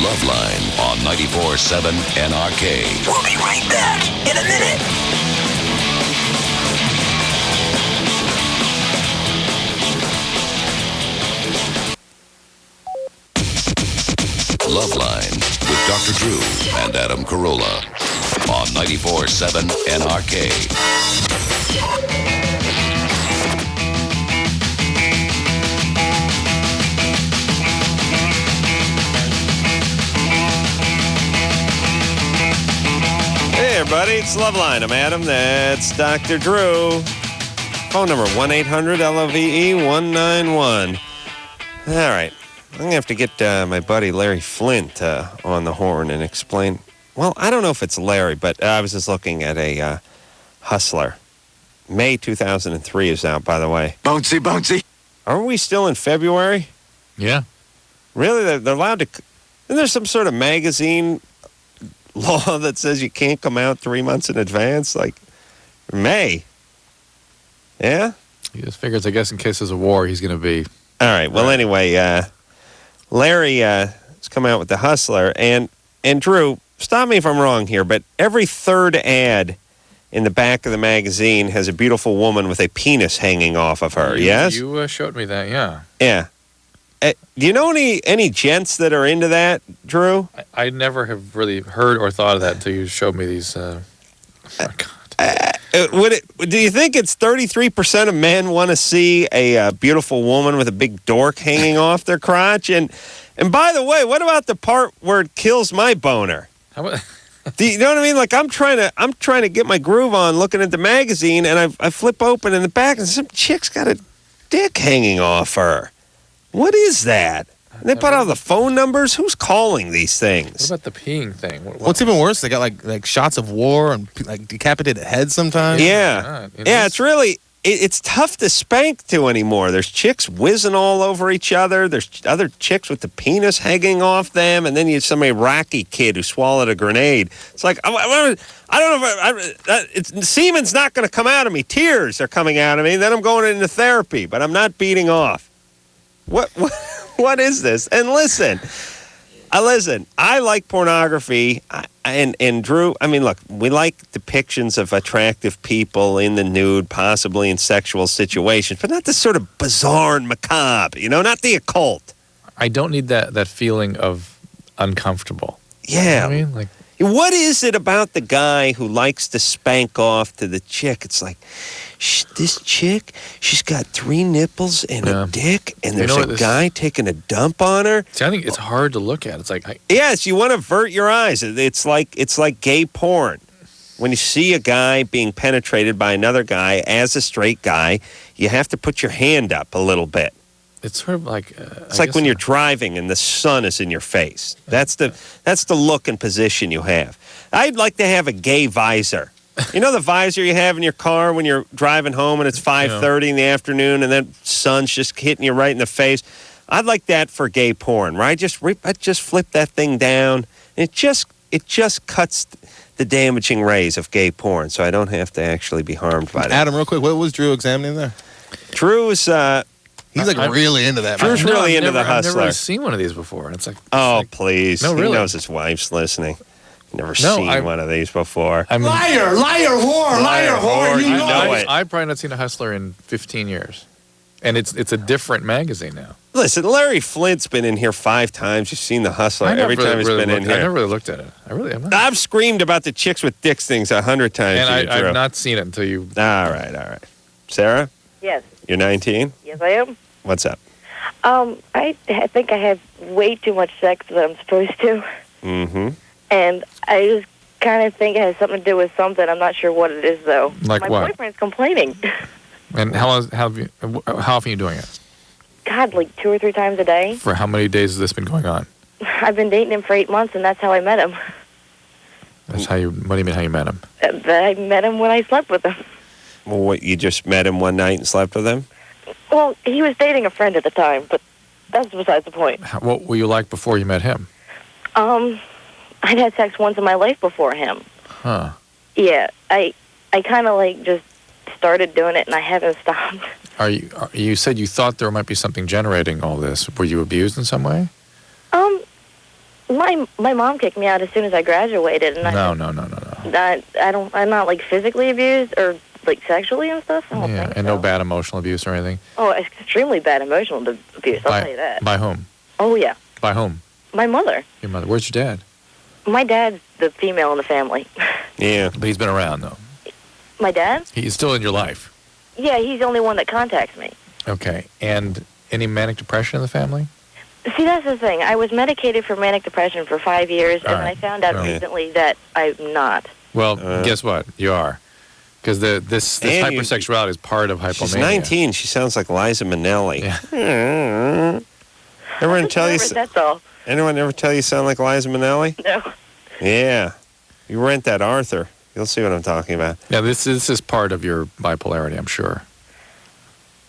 LoveLine on 94.7 NRK. We'll be right back in a minute. LoveLine with Dr. Drew and Adam Carolla on 94.7 NRK. Hey, everybody, it's LoveLine. I'm Adam. That's Dr. Drew. Phone number 1-800-LOVE-191. All right. I'm going to have to get my buddy Larry Flint on the horn and explain. Well, I don't know if it's Larry, but I was just looking at a Hustler. May 2003 is out, by the way. Bouncy. Are we still in February? Yeah. Really? They're allowed to... Isn't there some sort of magazine law that says you can't come out 3 months in advance? Like, May. Yeah? He just figures, I guess, in case there's a war, he's going to be... All right. Well, anyway, Larry has come out with the Hustler. And Drew, stop me if I'm wrong here, but every third ad in the back of the magazine has a beautiful woman with a penis hanging off of her, yes? You showed me that, yeah. Yeah. Do you know any gents that are into that, Drew? I never have really heard or thought of that until you showed me these... Oh, God. Do you think it's 33% of men want to see a beautiful woman with a big dork hanging off their crotch? And by the way, what about the part where it kills my boner? How about... Do you know what I mean? Like I'm trying to get my groove on looking at the magazine, and I flip open in the back, and some chick's got a dick hanging off her. What is that? And they put out the phone numbers. Who's calling these things? What about the peeing thing? What's even worse? They got like shots of war and like decapitated heads sometimes. Yeah, it's really it's tough to spank to anymore. There's chicks whizzing all over each other. There's other chicks with the penis hanging off them, and then you have some Iraqi kid who swallowed a grenade. It's like I don't know if semen's not going to come out of me. Tears are coming out of me. Then I'm going into therapy, but I'm not beating off. What is this? And listen, I like pornography, and Drew, I mean, look, we like depictions of attractive people in the nude, possibly in sexual situations, but not this sort of bizarre and macabre, not the occult. I don't need that feeling of uncomfortable. Yeah. You know what I mean? Like, what is it about the guy who likes to spank off to the chick? It's like, this chick, she's got 3 nipples and a dick, and there's a guy taking a dump on her. See, I think it's hard to look at. It's like... Yes, you want to avert your eyes. It's like gay porn. When you see a guy being penetrated by another guy as a straight guy, you have to put your hand up a little bit. It's sort of like... it's like when you're driving and the sun is in your face. That's the look and position you have. I'd like to have a gay visor. You know the visor you have in your car when you're driving home and it's 5:30 in the afternoon and that sun's just hitting you right in the face? I'd like that for gay porn, right? I'd just flip that thing down. And it just cuts the damaging rays of gay porn, so I don't have to actually be harmed by that. Adam, real quick, what was Drew examining there? Drew is... He's like really into that. Drew's really into the Hustler. I've never seen one of these before. It's like... Oh, please. No, really? He knows his wife's listening. Never seen one of these before. Liar, whore, you know it. I've probably not seen a Hustler in 15 years. And it's a different magazine now. Listen, Larry Flint's been in here 5 times. You've seen the Hustler every time he's been in here. I never really looked at it. I've screamed about the chicks with dick stings 100 times. And I've not seen it until you... All right. Sarah? Yes. You're 19? Yes, I am. What's up? I think I have way too much sex that I'm supposed to. Mm-hmm. And I just kind of think it has something to do with something. I'm not sure what it is, though. Like My what? boyfriend's complaining. And how often are you doing it? God, like 2 or 3 times a day. For how many days has this been going on? I've been dating him for 8 months, and that's how I met him. That's how you... What do you mean how you met him? I met him when I slept with him. Well, what, you just met him one night and slept with him? Well, he was dating a friend at the time, but that's besides the point. What were you like before you met him? I'd had sex once in my life before him. Huh. Yeah, I kind of like just started doing it, and I haven't stopped. You said you thought there might be something generating all this. Were you abused in some way? My mom kicked me out as soon as I graduated, and No. I'm not like physically abused or like sexually and stuff. I don't think so. And no bad emotional abuse or anything? Oh, extremely bad emotional abuse. I'll tell you that. By whom? Oh yeah. By whom? My mother. Your mother. Where's your dad? My dad's the female in the family. Yeah. But he's been around, though. My dad? He's still in your life. Yeah, he's the only one that contacts me. Okay. And any manic depression in the family? See, that's the thing. I was medicated for manic depression for 5 years, and I found out recently that I'm not. Well, guess what? You are. Because this hypersexuality is part of hypomania. She's 19. She sounds like Liza Minnelli. Yeah. Everyone tell you... That's all. Anyone ever tell you sound like Liza Minnelli? No. Yeah. You rent that Arthur. You'll see what I'm talking about. Yeah, this is part of your bipolarity, I'm sure.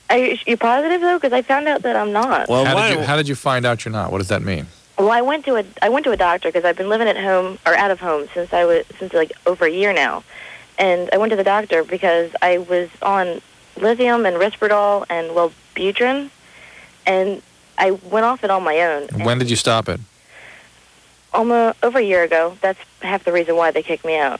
Are you positive, though? Because I found out that I'm not. Well, how did you find out you're not? What does that mean? Well, I went to a doctor because I've been living at home or out of home since like over a year now, and I went to the doctor because I was on lithium and Risperdal and Wellbutrin, and I went off it on my own. When did you stop it? Over a year ago. That's half the reason why they kicked me out.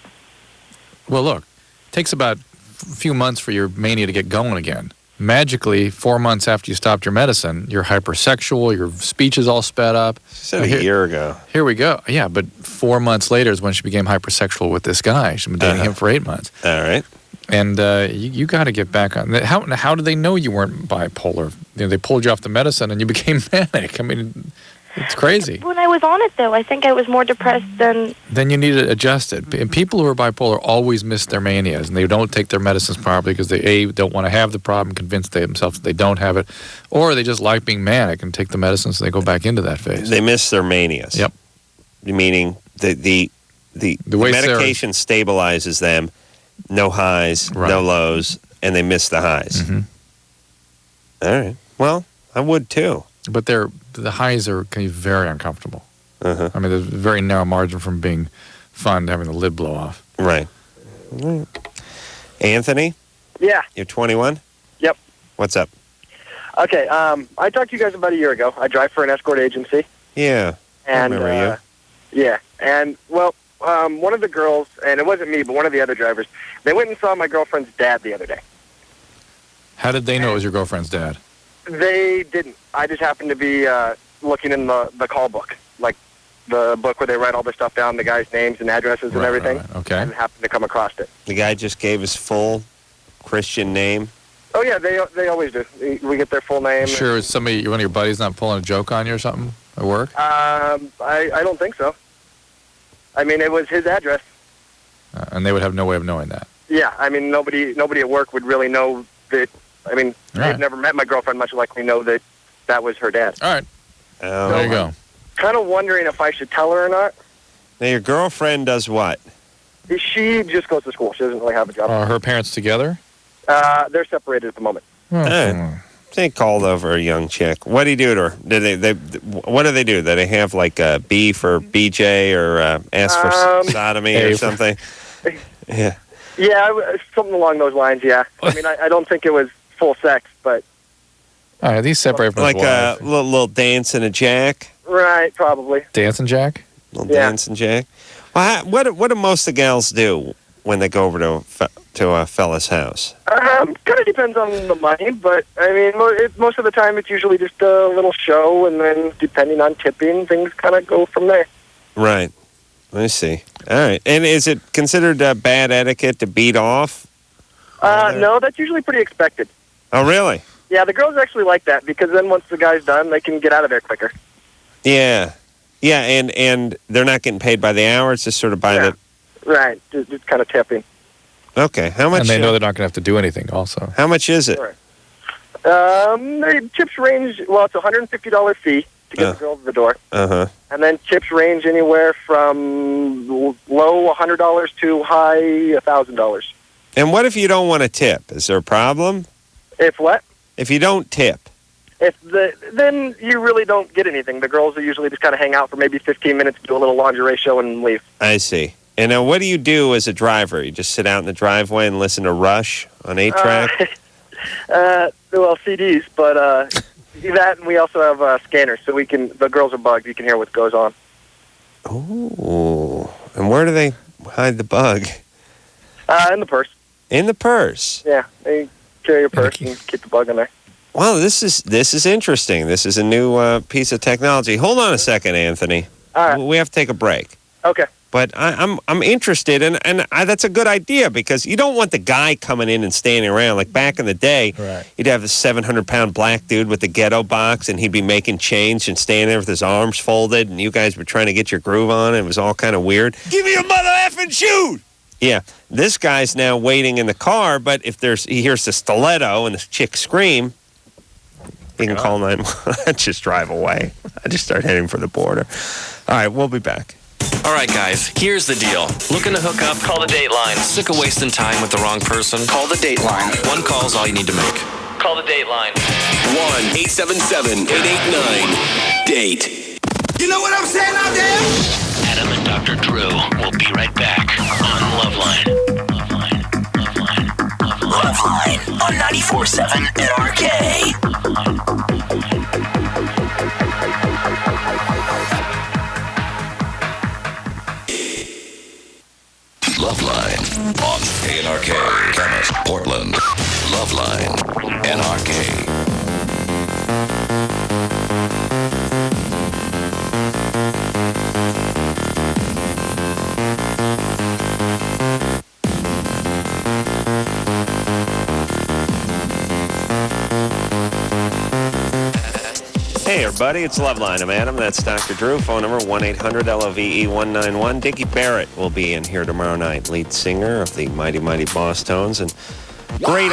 Well, look, it takes about a few months for your mania to get going again. Magically, 4 months after you stopped your medicine, you're hypersexual, your speech is all sped up. She said a year ago. Here we go. Yeah, but 4 months later is when she became hypersexual with this guy. She's been dating him for 8 months. All right. And you got to get back on. How did they know you weren't bipolar? They pulled you off the medicine and you became manic. I mean, it's crazy. When I was on it, though, I think I was more depressed than... Then you need to adjust it. And people who are bipolar always miss their manias, and they don't take their medicines properly because they, don't want to have the problem, convince themselves that they don't have it, or they just like being manic and take the medicines and they go back into that phase. They miss their manias. Yep. Meaning the medication stabilizes them, no highs, no lows, and they miss the highs. Mm-hmm. All right. Well, I would too. But the highs can be very uncomfortable. Uh-huh. I mean, there's a very narrow margin from being fun to having the lid blow off. Right. Anthony? Yeah. You're 21? Yep. What's up? Okay, I talked to you guys about a year ago. I drive for an escort agency. Yeah. And, I remember you. Yeah. And, well, one of the girls, and it wasn't me, but one of the other drivers, they went and saw my girlfriend's dad the other day. How did they know it was your girlfriend's dad? They didn't. I just happened to be looking in the call book, like the book where they write all the stuff down, the guy's names and addresses and everything. Right. Okay. And happened to come across it. The guy just gave his full Christian name? Oh, yeah, they always do. We get their full name. Sure, is one of your buddies not pulling a joke on you or something at work? I don't think so. I mean, it was his address. And they would have no way of knowing that. Yeah, I mean, nobody at work would really know that. I mean, they've never met my girlfriend, much like we know that was her dad. All right. There you go. Kind of wondering if I should tell her or not. Now, your girlfriend does what? She just goes to school. She doesn't really have a job. Are her parents together? They're separated at the moment. They called over a young chick. What do you do to her? What do they do? Do they have like a B for BJ or S for sodomy or something? Yeah. Yeah, something along those lines, yeah. I mean, I don't think it was full sex, but... All right, these separate from like a little dance and a jack? Right, probably. Dance and jack? Little dance and jack? Well, what do most of the gals do when they go over to a fella's house? Kind of depends on the money, but I mean, most of the time it's usually just a little show, and then depending on tipping, things kind of go from there. Right. I see. All right. And is it considered bad etiquette to beat off? No, that's usually pretty expected. Oh, really? Yeah, the girls actually like that because then once the guy's done, they can get out of there quicker. Yeah. Yeah, and they're not getting paid by the hour. It's just sort of by the... Right, just kind of tipping. Okay, how much... And they know they're not going to have to do anything also. How much is it? Right. The tips range, well, it's a $150 fee to get the girl to the door. Uh-huh. And then tips range anywhere from low $100 to high $1,000. And what if you don't want to tip? Is there a problem? If what? If you don't tip. Then you really don't get anything. The girls will usually just kind of hang out for maybe 15 minutes, do a little lingerie show, and leave. I see. And now what do you do as a driver? You just sit out in the driveway and listen to Rush on 8-track? Well, CDs, but that, and we also have scanners, so the girls are bugged. You can hear what goes on. Oh. And where do they hide the bug? In the purse. In the purse? Yeah, they carry your purse and keep the bug in there. Wow, this is interesting. This is a new piece of technology. Hold on a second, Anthony. All right. We have to take a break. Okay. But I'm interested, and that's a good idea because you don't want the guy coming in and standing around. Like back in the day, you'd have a 700-pound black dude with the ghetto box, and he'd be making change and standing there with his arms folded, and you guys were trying to get your groove on, and it was all kind of weird. Give me your mother effing shoes! Yeah, this guy's now waiting in the car, but if he hears the stiletto and the chick scream, he can call 911. Just drive away. I just start heading for the border. All right, we'll be back. All right, guys, here's the deal. Looking to hook up? Call the Dateline. Sick of wasting time with the wrong person? Call the Dateline. One call's all you need to make. Call the Dateline. 1-877-889-DATE. You know what I'm saying out there? Adam and Dr. Drew will be right back on LoveLine. LoveLine on 94.7 NRK. LoveLine on KNRK, Camas, Portland. LoveLine, NRK. Hey, everybody, it's LoveLine. I'm Adam. That's Dr. Drew. Phone number 1-800-LOVE-191. Dickie Barrett will be in here tomorrow night, lead singer of the Mighty Mighty Boss Tones, and great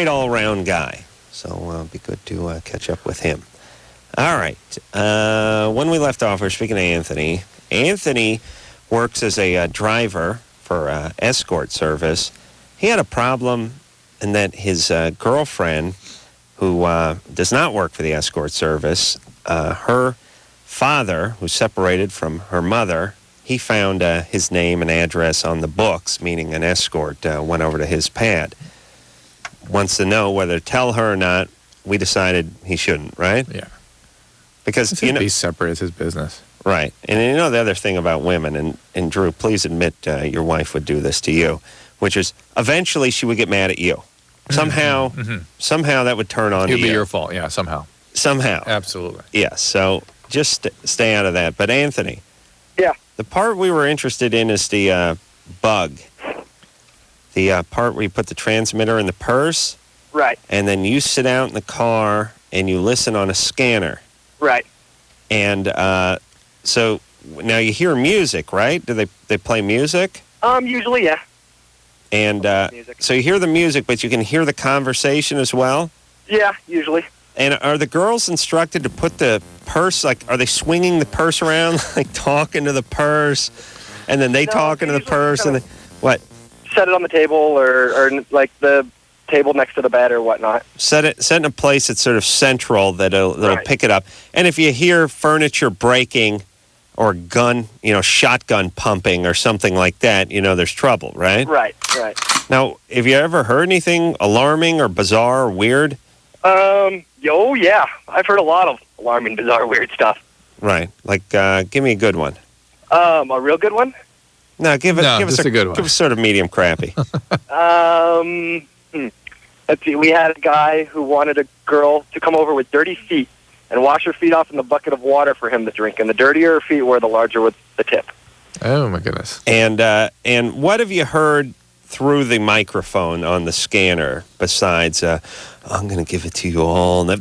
all-around guy. So be good to catch up with him. All right. When we left off, we were speaking to Anthony. Anthony works as a driver for Escort service. He had a problem in that his girlfriend, who does not work for the Escort service, her father, who's separated from her mother, he found his name and address on the books, meaning an escort went over to his pad. Wants to know whether to tell her or not. We decided he shouldn't, right? Yeah. Because, be separate. It's his business. Right. And you know the other thing about women, and Drew, please admit your wife would do this to you, which is eventually she would get mad at you. Somehow that would turn on you. It would be your fault, yeah, somehow. Somehow. Absolutely. Yes, so just stay out of that. But Anthony. Yeah. The part we were interested in is the bug. The part where you put the transmitter in the purse. Right. And then you sit out in the car and you listen on a scanner. Right. And so now you hear music, right? Do they play music? Usually, yeah. And so you hear the music, but you can hear the conversation as well? Yeah, usually. And are the girls instructed to put the purse, like, are they swinging the purse around, like talking to the purse, and then they talk into the purse, and what? Set it on the table or like the table next to the bed or whatnot. Set it in a place that's sort of central that'll pick it up. And if you hear furniture breaking or shotgun pumping or something like that, there's trouble, right? Right. Now, have you ever heard anything alarming or bizarre or weird? Yeah. I've heard a lot of alarming, bizarre, weird stuff. Right. Like, give me a good one. A real good one? No, give us just a good one. Give us sort of medium crappy. Let's see. We had a guy who wanted a girl to come over with dirty feet and wash her feet off in the bucket of water for him to drink. And the dirtier her feet were, the larger was the tip. Oh, my goodness. And what have you heard through the microphone on the scanner besides, I'm going to give it to you all. And then,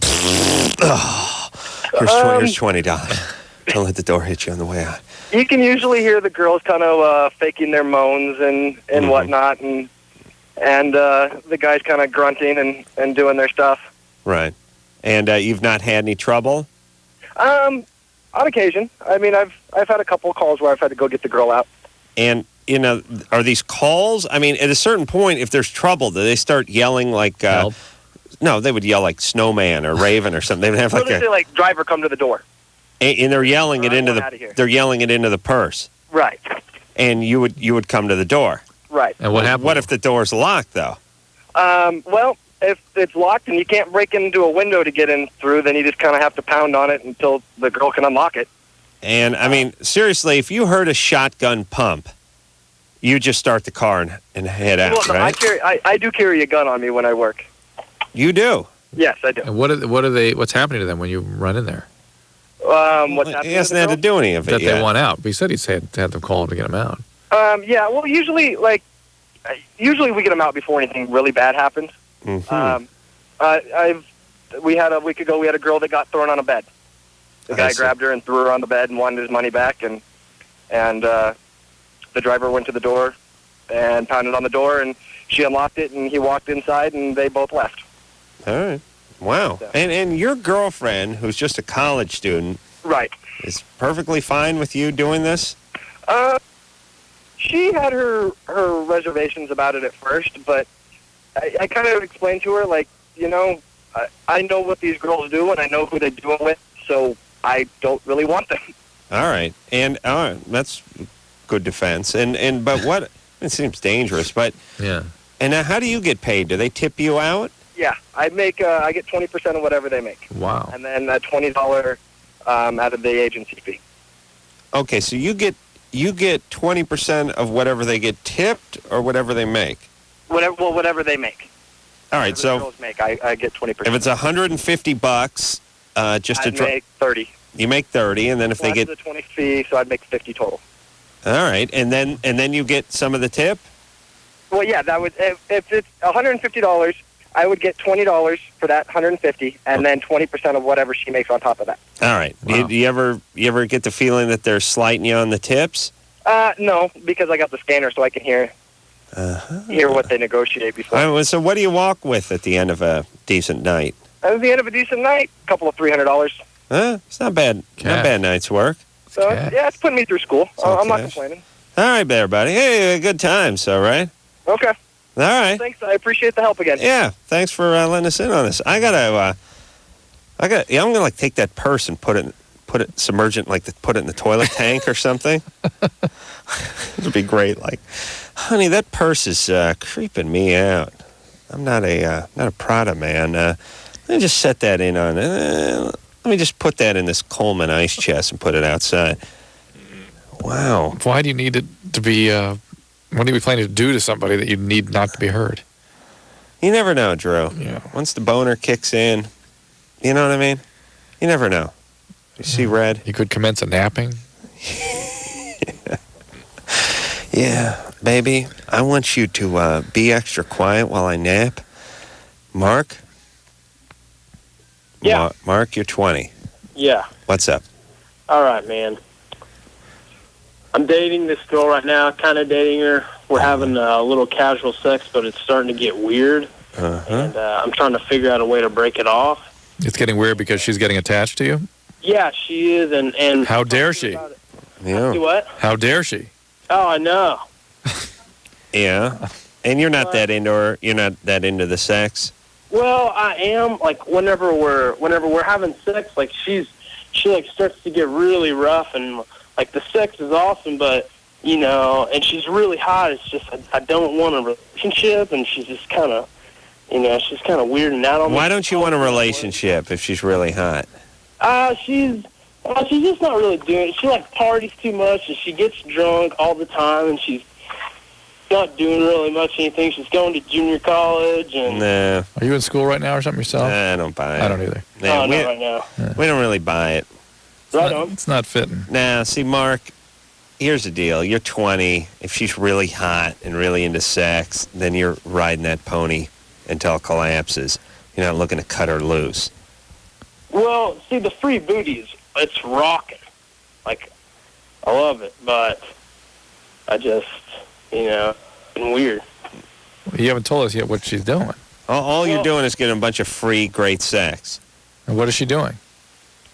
here's $20. Don't let the door hit you on the way out. You can usually hear the girls kind of faking their moans and whatnot, and the guys kind of grunting and doing their stuff. Right. And you've not had any trouble? On occasion. I mean, I've had a couple of calls where I've had to go get the girl out. And, are these calls? I mean, at a certain point, if there's trouble, do they start yelling like... Help? No, they would yell like Snowman or Raven or something. They would have They say, like, driver, come to the door. And they're yelling it into the purse. Right. And you would come to the door. Right. And what happened? What if the door's locked, though? Well, if it's locked and you can't break into a window to get in through, then you just kind of have to pound on it until the girl can unlock it. And, I mean, seriously, if you heard a shotgun pump, you just start the car and head out, Well, no, right? I do carry a gun on me when I work. You do? Yes, I do. And what's happening to them when you run in there? What's happening? He hasn't had to do any of it That yet. they want out. But he said he'd had them call to get them out. Yeah, well, usually we get them out before anything really bad happens. Mm-hmm. A week ago, we had a girl that got thrown on a bed. The guy grabbed her and threw her on the bed and wanted his money back, and the driver went to the door and pounded on the door, and she unlocked it, and he walked inside, and they both left. All right. Wow. So. And your girlfriend, who's just a college student, right, is perfectly fine with you doing this? She had her reservations about it at first, but I kind of explained to her, like, I know what these girls do, and I know who they do it with, so I don't really want them. All right. And that's good defense. But what... It seems dangerous, but... Yeah. And now how do you get paid? Do they tip you out? Yeah. I get 20% of whatever they make. Wow. And then $20 out of the agency fee. Okay, so you get 20% of whatever they get tipped or whatever they make? Whatever they make. All right, whatever the girls make, I get 20%. If it's $150, I'd make 30. You make 30, and then if they get the 20 fee, so I'd make 50 total. All right, and then you get some of the tip? Well, yeah, that would if it's $150, I would get $20 for that $150, and then 20% of whatever she makes on top of that. All right. Wow. Do you ever get the feeling that they're slighting you on the tips? No, because I got the scanner, so I can hear what they negotiate before. All right, so what do you walk with at the end of a decent night? At the end of a decent night, a couple of $300. It's not bad. Not bad night's work. So it's putting me through school. I'm not complaining. All right, there, buddy. Hey, good times, all right? Okay. All right. Thanks. I appreciate the help again. Yeah. Thanks for letting us in on this. I'm gonna like take that purse and put it submerge it, like put it in the toilet tank or something. It'd be great. Like, honey, that purse is creeping me out. I'm not a Prada man. Let me just set that in on it. Let me just put that in this Coleman ice chest and put it outside. Wow. Why do you need it to be, what are you planning to do to somebody that you need not to be heard? You never know, Drew. Yeah. Once the boner kicks in, you know what I mean? You never know. You see red? You could commence a napping. Yeah, baby, I want you to be extra quiet while I nap. Mark? Yeah. Mark, you're 20. Yeah. What's up? All right, man. I'm dating this girl right now, kind of dating her. We're having a little casual sex, but it's starting to get weird. And I'm trying to figure out a way to break it off. It's getting weird because she's getting attached to you? Yeah, she is, and how dare she? Yeah. Do what? How dare she? Oh, I know. Yeah. And you're not that into her? You're not that into the sex? Well, I am. Like, whenever we're having sex, like, she like starts to get really rough, and like the sex is awesome, but and she's really hot. It's just I don't want a relationship, and she's just kind of, she's kind of weirding out on me. Why don't you want a relationship if she's really hot? She's Well, she's just not really doing it. She like parties too much, and she gets drunk all the time, and she's not doing really much anything. She's going to junior college, and Nah. Are you in school right now or something yourself? I don't buy it. I don't either. Nah, not right now. we don't really buy it. Right on. It's not fitting. Now, see, Mark, here's the deal. You're 20. If she's really hot and really into sex, then you're riding that pony until it collapses. You're not looking to cut her loose. Well, see, the free booty it's rocking. Like, I love it, but I just, been weird. You haven't told us yet what she's doing. All you're doing is getting a bunch of free, great sex. And what is she doing?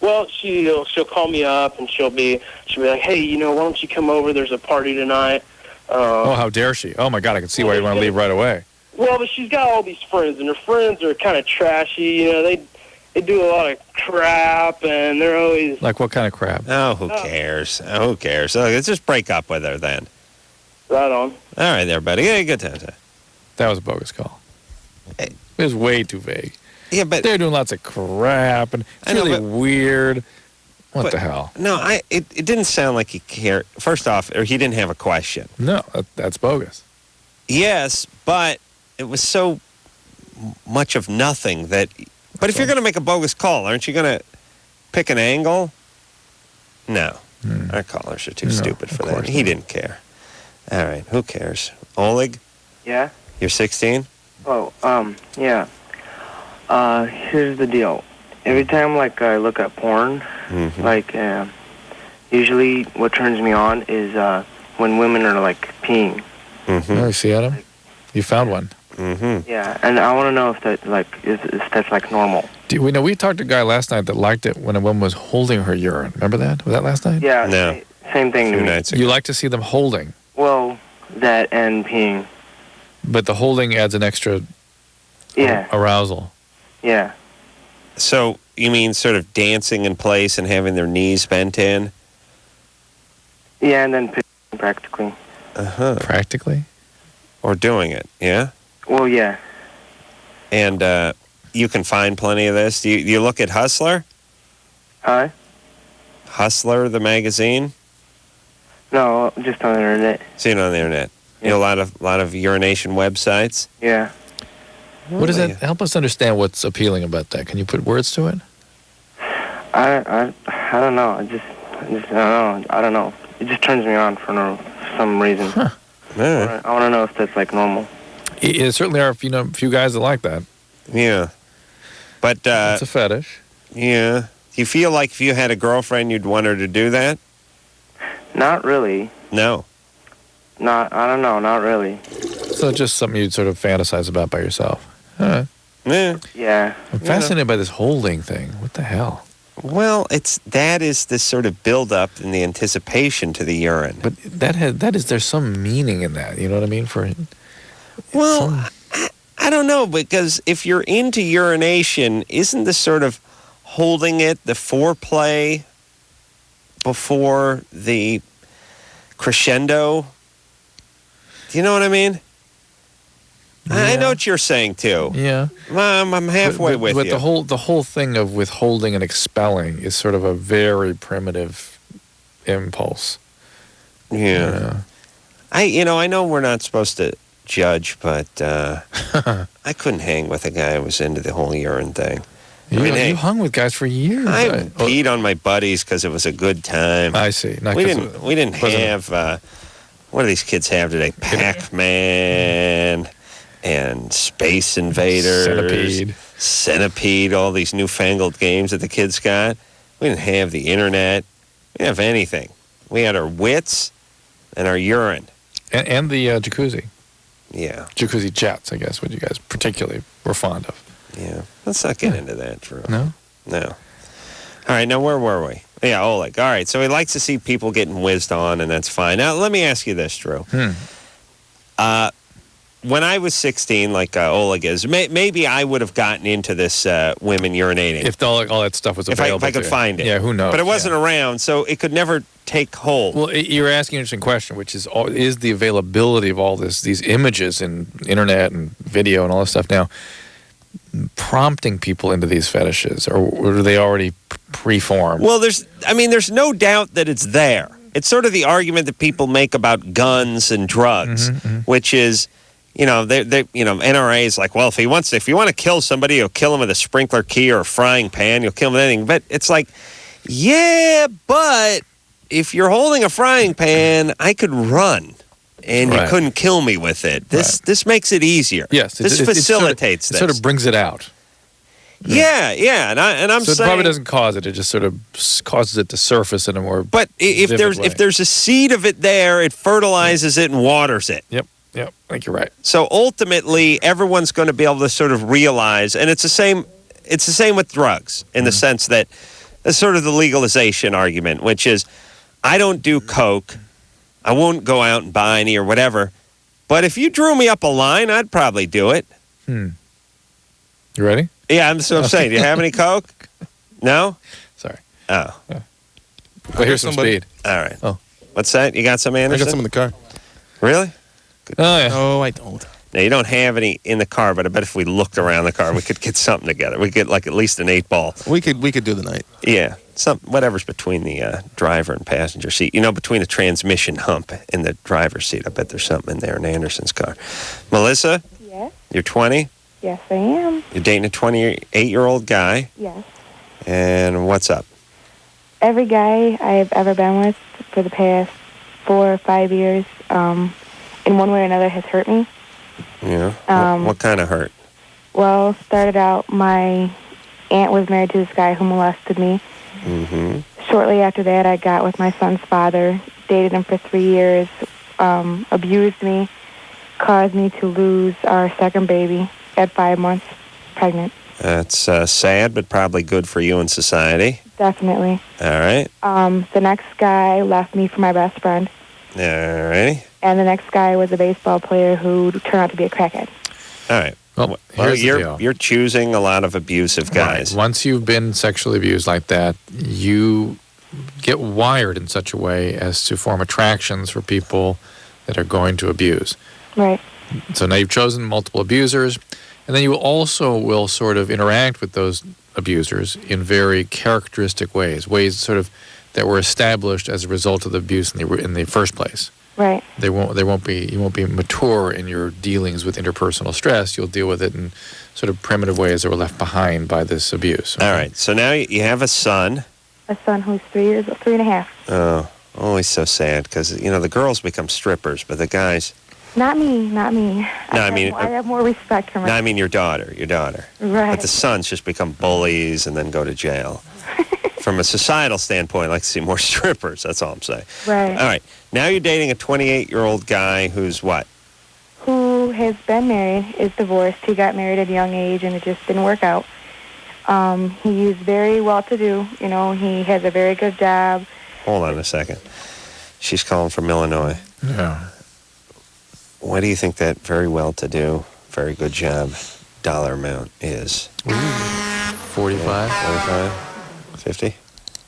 Well, she'll call me up, and she'll be like, hey, why don't you come over? There's a party tonight. Oh, how dare she? Oh, my God, I can see why you want to leave right away. Well, but she's got all these friends, and her friends are kind of trashy. They do a lot of crap, and they're always... Like what kind of crap? Oh, who cares? Who cares? So let's just break up with her then. Right on. All right there, buddy. Yeah, good time. That was a bogus call. It was way too vague. Yeah, but... They're doing lots of crap, and it's really weird. What the hell? No, it didn't sound like he cared. First off, or he didn't have a question. No, that's bogus. Yes, but it was so much of nothing that... But if you're going to make a bogus call, aren't you going to pick an angle? No. Our callers are too stupid for that. He didn't care. All right, who cares? Oleg? Yeah? You're 16? Oh, yeah. Here's the deal. Every time, I look at porn, usually what turns me on is when women are, peeing. Oh, see, Adam? You found one. Yeah, and I want to know if that, if that's, normal. We talked to a guy last night that liked it when a woman was holding her urine. Remember that? Was that last night? Yeah, no. Same thing to me. Nights ago. You like to see them holding. Well, that and peeing. But the holding adds an extra arousal. Yeah. So you mean sort of dancing in place and having their knees bent in? Yeah, and then peeing practically. Practically? Or doing it, yeah? Well, yeah. And you can find plenty of this. Do you look at Hustler? Huh? Hustler, the magazine? No, just on the internet. Seen it on the internet. You know, a lot of urination websites. Yeah. What does that help us understand? What's appealing about that? Can you put words to it? I don't know. I don't know. It just turns me on for some reason. Huh. I want to know if that's normal. There certainly are a few guys that like that. Yeah. But it's a fetish. Yeah. Do you feel like if you had a girlfriend, you'd want her to do that? Not really. No. I don't know. Not really. So just something you'd sort of fantasize about by yourself. Huh. Yeah. Yeah. I'm fascinated by this holding thing. What the hell? Well, that is this sort of build-up and the anticipation to the urine. But there's some meaning in that. You know what I mean? Well, I don't know, because if you're into urination, isn't the sort of holding it the foreplay before the crescendo? Do you know what I mean? Yeah. I know what you're saying too. Yeah, I'm halfway with you. But the whole thing of withholding and expelling is sort of a very primitive impulse. Yeah. I know we're not supposed to judge, but I couldn't hang with a guy who was into the whole urine thing. You hung with guys for years. I peed on my buddies because it was a good time. I see. We didn't have what do these kids have today? Pac-Man and Space Invaders, Centipede, all these newfangled games that the kids got. We didn't have the internet. We didn't have anything. We had our wits and our urine. And the jacuzzi. Yeah. Jacuzzi chats, I guess, what you guys particularly were fond of. Yeah. Let's not get into that, Drew. No? No. All right, now where were we? Yeah, Oleg. All right, so he likes to see people getting whizzed on, and that's fine. Now, let me ask you this, Drew. When I was 16, like Oleg is, maybe I would have gotten into this women urinating. If all that stuff was available. If I could find it. Yeah, who knows? But it wasn't around, so it could never take hold. Well, you're asking an interesting question, which is the availability of all these images and internet and video and all this stuff now. prompting people into these fetishes, or are they already preformed? Well, there's no doubt that it's there. It's sort of the argument that people make about guns and drugs, which is, NRA is like, well, if you want to kill somebody, you'll kill him with a sprinkler key or a frying pan. You'll kill him with anything. But it's like, yeah, but if you're holding a frying pan, I could run, and you couldn't kill me with it. This makes it easier. Yes, this facilitates this. It sort of brings it out. Yeah, and I'm so saying it probably doesn't cause it. It just sort of causes it to surface in a more. But if there's a seed of it there, it fertilizes it and waters it. Yep, I think you're right. So ultimately, everyone's going to be able to sort of realize, and it's the same with drugs in the sense that it's sort of the legalization argument, which is, I don't do coke, I won't go out and buy any or whatever, but if you drew me up a line, I'd probably do it. You ready? Yeah, I'm saying. Do you have any coke? No? Sorry. Oh. Yeah. Well, here's some speed. All right. Oh. What's that? You got some, Anderson? I got some in the car. Really? Good. Oh, yeah. No, I don't. Now, you don't have any in the car, but I bet if we looked around the car, we could get something together. We could get at least an 8-ball. We could do the night. Yeah. Whatever's between the driver and passenger seat. Between the transmission hump and the driver's seat. I bet there's something in there in Anderson's car. Melissa? Yes. You're 20? Yes, I am. You're dating a 28-year-old guy? Yes. And what's up? Every guy I've ever been with for the past 4 or 5 years, in one way or another, has hurt me. Yeah. What kind of hurt? Well, started out, my aunt was married to this guy who molested me. Mm-hmm. Shortly after that, I got with my son's father, dated him for 3 years, abused me, caused me to lose our second baby at 5 months pregnant. That's sad, but probably good for you in society. Definitely. All right. The next guy left me for my best friend. All right. And the next guy was a baseball player who turned out to be a crackhead. All right. Well, here's the deal. You're choosing a lot of abusive guys. Right. Once you've been sexually abused like that, you get wired in such a way as to form attractions for people that are going to abuse. Right. So now you've chosen multiple abusers, and then you also will sort of interact with those abusers in very characteristic ways sort of that were established as a result of the abuse in the first place. Right. You won't be mature in your dealings with interpersonal stress. You'll deal with it in sort of primitive ways that were left behind by this abuse. Okay? All right. So now you have a son. A son who's 3 and a half. Oh, always so sad because the girls become strippers, but the guys. Not me. No, I have more respect for my. No, I mean your daughter. Right. But the sons just become bullies and then go to jail. From a societal standpoint, I like to see more strippers. That's all I'm saying. Right. All right. Now you're dating a 28-year-old guy who's what? Who has been married, is divorced. He got married at a young age, and it just didn't work out. He's very well-to-do. He has a very good job. Hold on a second. She's calling from Illinois. Yeah. What do you think that very well-to-do, very good job dollar amount is? 45? 50?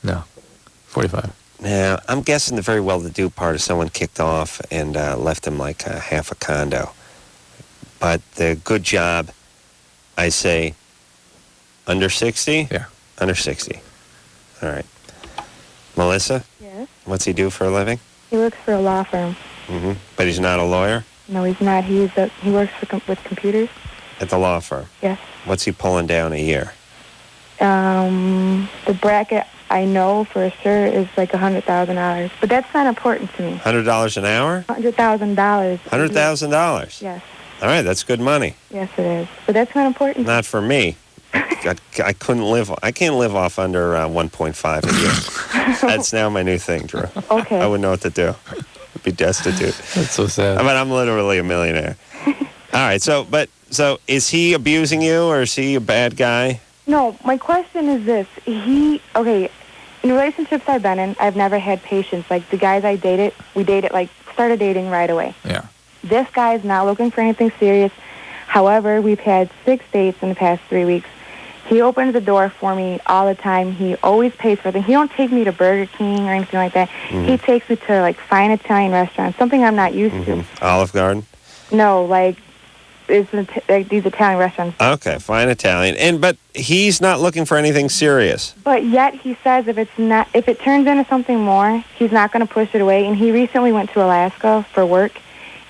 No, 45. Now, I'm guessing the very well-to-do part is someone kicked off and left him like half a condo. But the good job, I say, under 60? Yeah. Under 60. All right. Melissa? Yes? What's he do for a living? He works for a law firm. Mm-hmm. But he's not a lawyer? No, he's not. He works with computers. At the law firm? Yes. What's he pulling down a year? The bracket I know for sure is like $100,000, but that's not important to me. $100 an hour? $100,000. $100,000? Yes. All right, that's good money. Yes, it is. But that's not important. Not for me. I couldn't live. I can't live off under 1.5 a year. That's now my new thing, Drew. Okay. I wouldn't know what to do. I'd be destitute. That's so sad. I mean, I'm literally a millionaire. All right. So is he abusing you, or is he a bad guy? No. My question is this: in relationships I've been in, I've never had patience. Like the guys I dated, started dating right away. Yeah. This guy's not looking for anything serious. However, we've had 6 dates in the past 3 weeks. He opens the door for me all the time. He always pays for things. He don't take me to Burger King or anything like that. Mm-hmm. He takes me to fine Italian restaurants, something I'm not used to. Olive Garden? No, like these Italian restaurants. Okay, fine Italian. But he's not looking for anything serious. But yet he says if it turns into something more, he's not going to push it away. And he recently went to Alaska for work,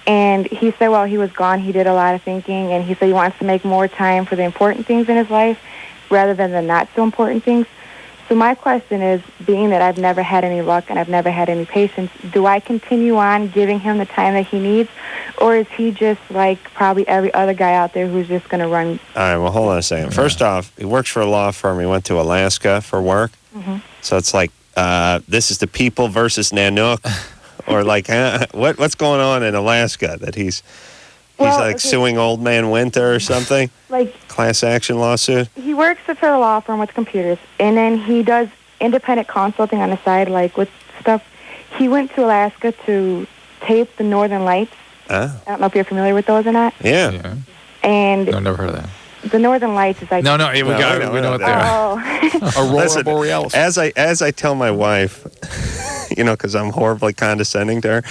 and he said while he was gone, he did a lot of thinking, and he said he wants to make more time for the important things in his life rather than the not so important things. So my question is, being that I've never had any luck and I've never had any patience, do I continue on giving him the time that he needs, or is he just like probably every other guy out there who's just going to run? All right, well, hold on a second. First off, he works for a law firm. He went to Alaska for work. Mm-hmm. So it's like, this is the people versus Nanook, or like, what's going on in Alaska that he's suing Old Man Winter or something? Like class action lawsuit? He works for a law firm with computers, and then he does independent consulting on the side, like with stuff. He went to Alaska to tape the Northern Lights. I don't know if you're familiar with those or not. Yeah. And I've never heard of that. The Northern Lights is like... No, we know what they are. Aurora Borealis. As I tell my wife, because I'm horribly condescending to her,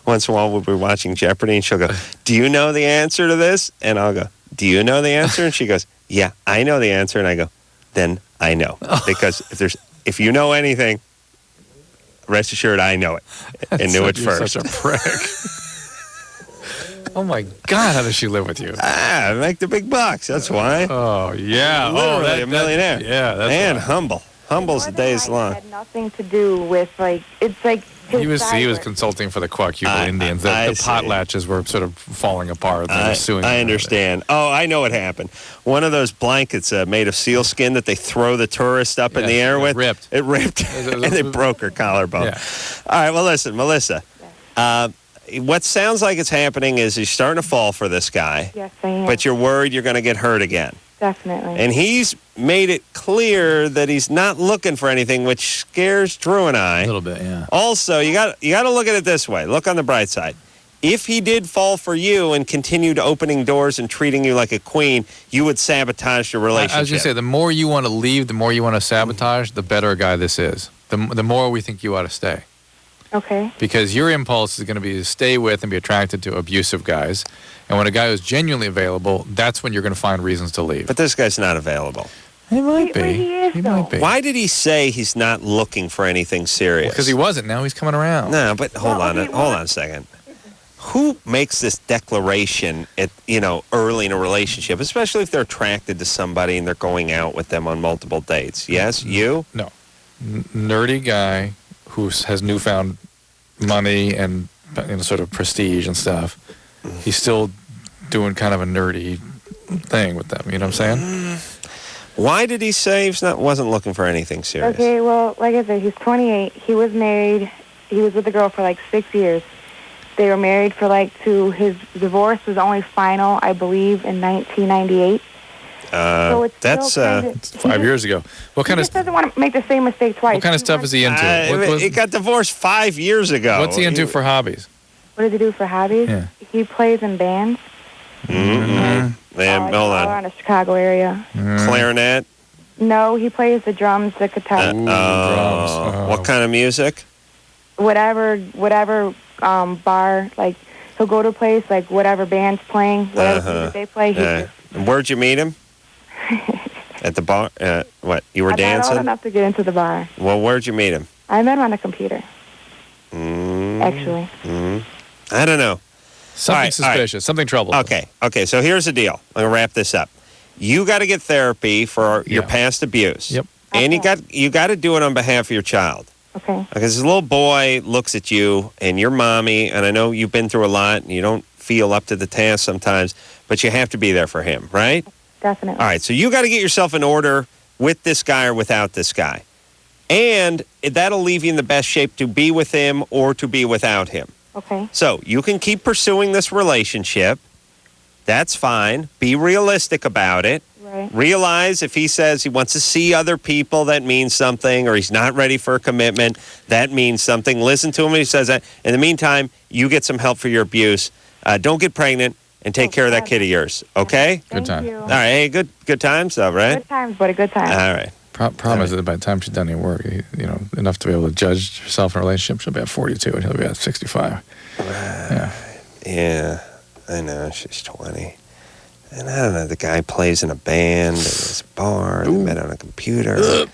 once in a while we'll be watching Jeopardy, and she'll go, do you know the answer to this? And I'll go, do you know the answer? And she goes, yeah, I know the answer. And I go, then I know. Because if you know anything, rest assured I know it and knew it first. Such a prick. Oh, my God, how does she live with you? I make the big bucks, that's why. Oh, yeah. Literally a millionaire. That's and why. humble. Humble's the days long. It had nothing to do with, it's like He was consulting for the Kwakiutl Indians. The potlatches were sort of falling apart. They were suing. I understand. Oh, I know what happened. One of those blankets made of sealskin that they throw the tourist up in the air with. It ripped. And they broke her collarbone. Yeah. All right, well, listen, Melissa. What sounds like it's happening is you're starting to fall for this guy. Yes, I am. But you're worried you're going to get hurt again. Definitely. And he's made it clear that he's not looking for anything, which scares Drew and I. A little bit, yeah. Also, you got to look at it this way. Look on the bright side. If he did fall for you and continued opening doors and treating you like a queen, you would sabotage your relationship. I was going to say, the more you want to leave, the more you want to sabotage, the better a guy this is. The more we think you ought to stay. Okay. Because your impulse is going to be to stay with and be attracted to abusive guys. And when a guy who's genuinely available, that's when you're going to find reasons to leave. But this guy's not available. He might be. He might be. Why did he say he's not looking for anything serious? Because he wasn't. Now he's coming around. No, but hold on a second. Who makes this declaration early in a relationship, especially if they're attracted to somebody and they're going out with them on multiple dates? Yes, you? No. Nerdy guy who has newfound money and sort of prestige and stuff. He's still doing kind of a nerdy thing with them. You know what I'm saying? Why did he say he wasn't looking for anything serious? Okay, well, like I said, he's 28. He was married. He was with a girl for 6 years. They were married for his divorce was only final, I believe, in 1998. So it's that's it's 5 years ago. What kind he just doesn't want to make the same mistake twice. What kind of stuff is he into? He got divorced 5 years ago. What's he into for hobbies? What does he do for hobbies? Yeah. He plays in bands. Mm-hmm. Hold all on. around the Chicago area. Clarinet? No, he plays the drums, the guitar. Drums. What kind of music? Whatever bar, he'll go to a place, whatever band's playing, whatever music they play. And where'd you meet him? At the bar? What? You were I'm dancing? not old enough to get into the bar. Well, where'd you meet him? I met him on the computer. Actually. I don't know. Something suspicious. Something troublesome. Okay. So here's the deal. I'm going to wrap this up. You got to get therapy for your past abuse. Yep. And you got to do it on behalf of your child. Okay. Because this little boy looks at you and your mommy, and I know you've been through a lot and you don't feel up to the task sometimes, but you have to be there for him, right? Definitely. All right, so you got to get yourself in order with this guy or without this guy. And that'll leave you in the best shape to be with him or to be without him. Okay. So you can keep pursuing this relationship. That's fine. Be realistic about it. Right. Realize if he says he wants to see other people, that means something, or he's not ready for a commitment, that means something. Listen to him when he says that. In the meantime, you get some help for your abuse. Don't get pregnant and take care of that kid of yours, okay? Good time. You. All right, hey, good times, though, right? Good times, but a good time. All right. Problem is that by the time she's done any work, enough to be able to judge herself in a relationship, she'll be at 42 and he'll be at 65. Yeah, I know. She's 20. And I don't know, the guy plays in a band, and there's a bar, they met on a computer.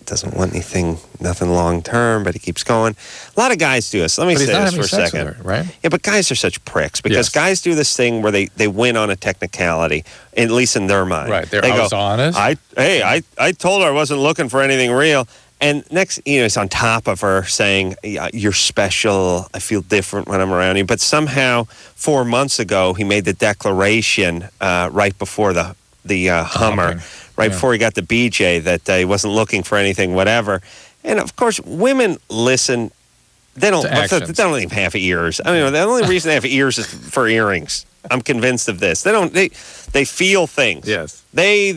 Doesn't want nothing long term, but he keeps going. A lot of guys do this. Let me say this for a second. Her, right? Yeah, but guys are such pricks because guys do this thing where they win on a technicality, at least in their mind. Right. They I was honest. I told her I wasn't looking for anything real. And next, he's on top of her saying, you're special. I feel different when I'm around you. But somehow, 4 months ago, he made the declaration right before the Hummer, before he got the BJ, that he wasn't looking for anything, whatever. And, of course, women listen. They don't even have ears. I mean, the only reason they have ears is for earrings. I'm convinced of this. They feel things. Yes. They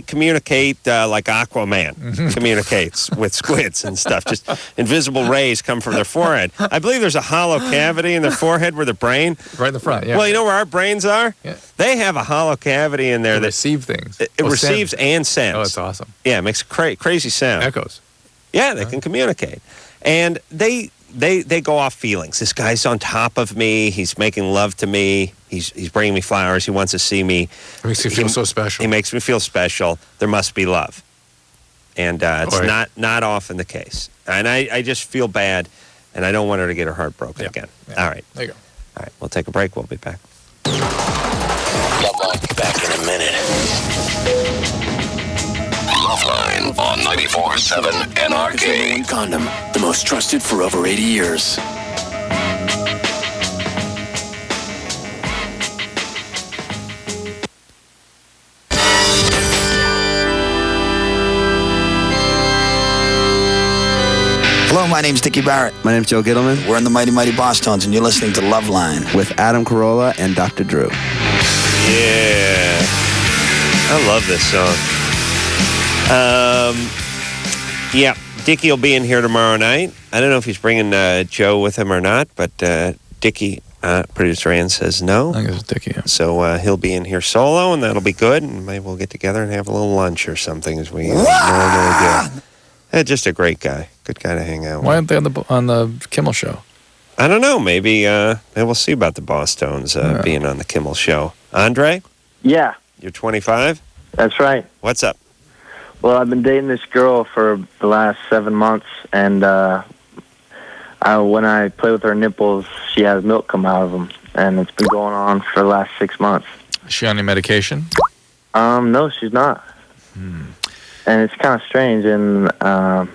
communicate like Aquaman communicates with squids and stuff. Just invisible rays come from their forehead. I believe there's a hollow cavity in their forehead where the brain. Right in the front. Yeah. Well, you know where our brains are? Yeah. They have a hollow cavity in there that receive things. It receives and sends. Oh, that's awesome. Yeah, it makes a crazy sound. Echoes. Yeah, they can communicate, and they go off feelings. This guy's on top of me. He's making love to me. He's bringing me flowers. He wants to see me. It makes you feel so special. He makes me feel special. There must be love, and it's not often the case. And I just feel bad, and I don't want her to get her heart broken again. Yeah. All right. There you go. All right. We'll take a break. We'll be back. LoveLine, back in a minute. LoveLine on 94.7 NRK. Condom, the most trusted for over 80 years. Hello, my name's Dickie Barrett. My name's Joe Gittleman. We're in the Mighty Mighty Boss Tones, and you're listening to LoveLine with Adam Carolla and Dr. Drew. Yeah. I love this song. Yeah, Dickie will be in here tomorrow night. I don't know if he's bringing Joe with him or not, but Dickie, producer Ann, says no. I think it's Dickie. Yeah. So he'll be in here solo, and that'll be good. And maybe we'll get together and have a little lunch or something as we normally do. Just a great guy. Good guy to hang out with. Why aren't they on the Kimmel show? I don't know. Maybe we'll see about the Boss Tones being on the Kimmel show. Andre? Yeah. You're 25? That's right. What's up? Well, I've been dating this girl for the last 7 months, and when I play with her nipples, she has milk come out of them, and it's been going on for the last 6 months. Is she on any medication? No, she's not. And it's kind of strange, and I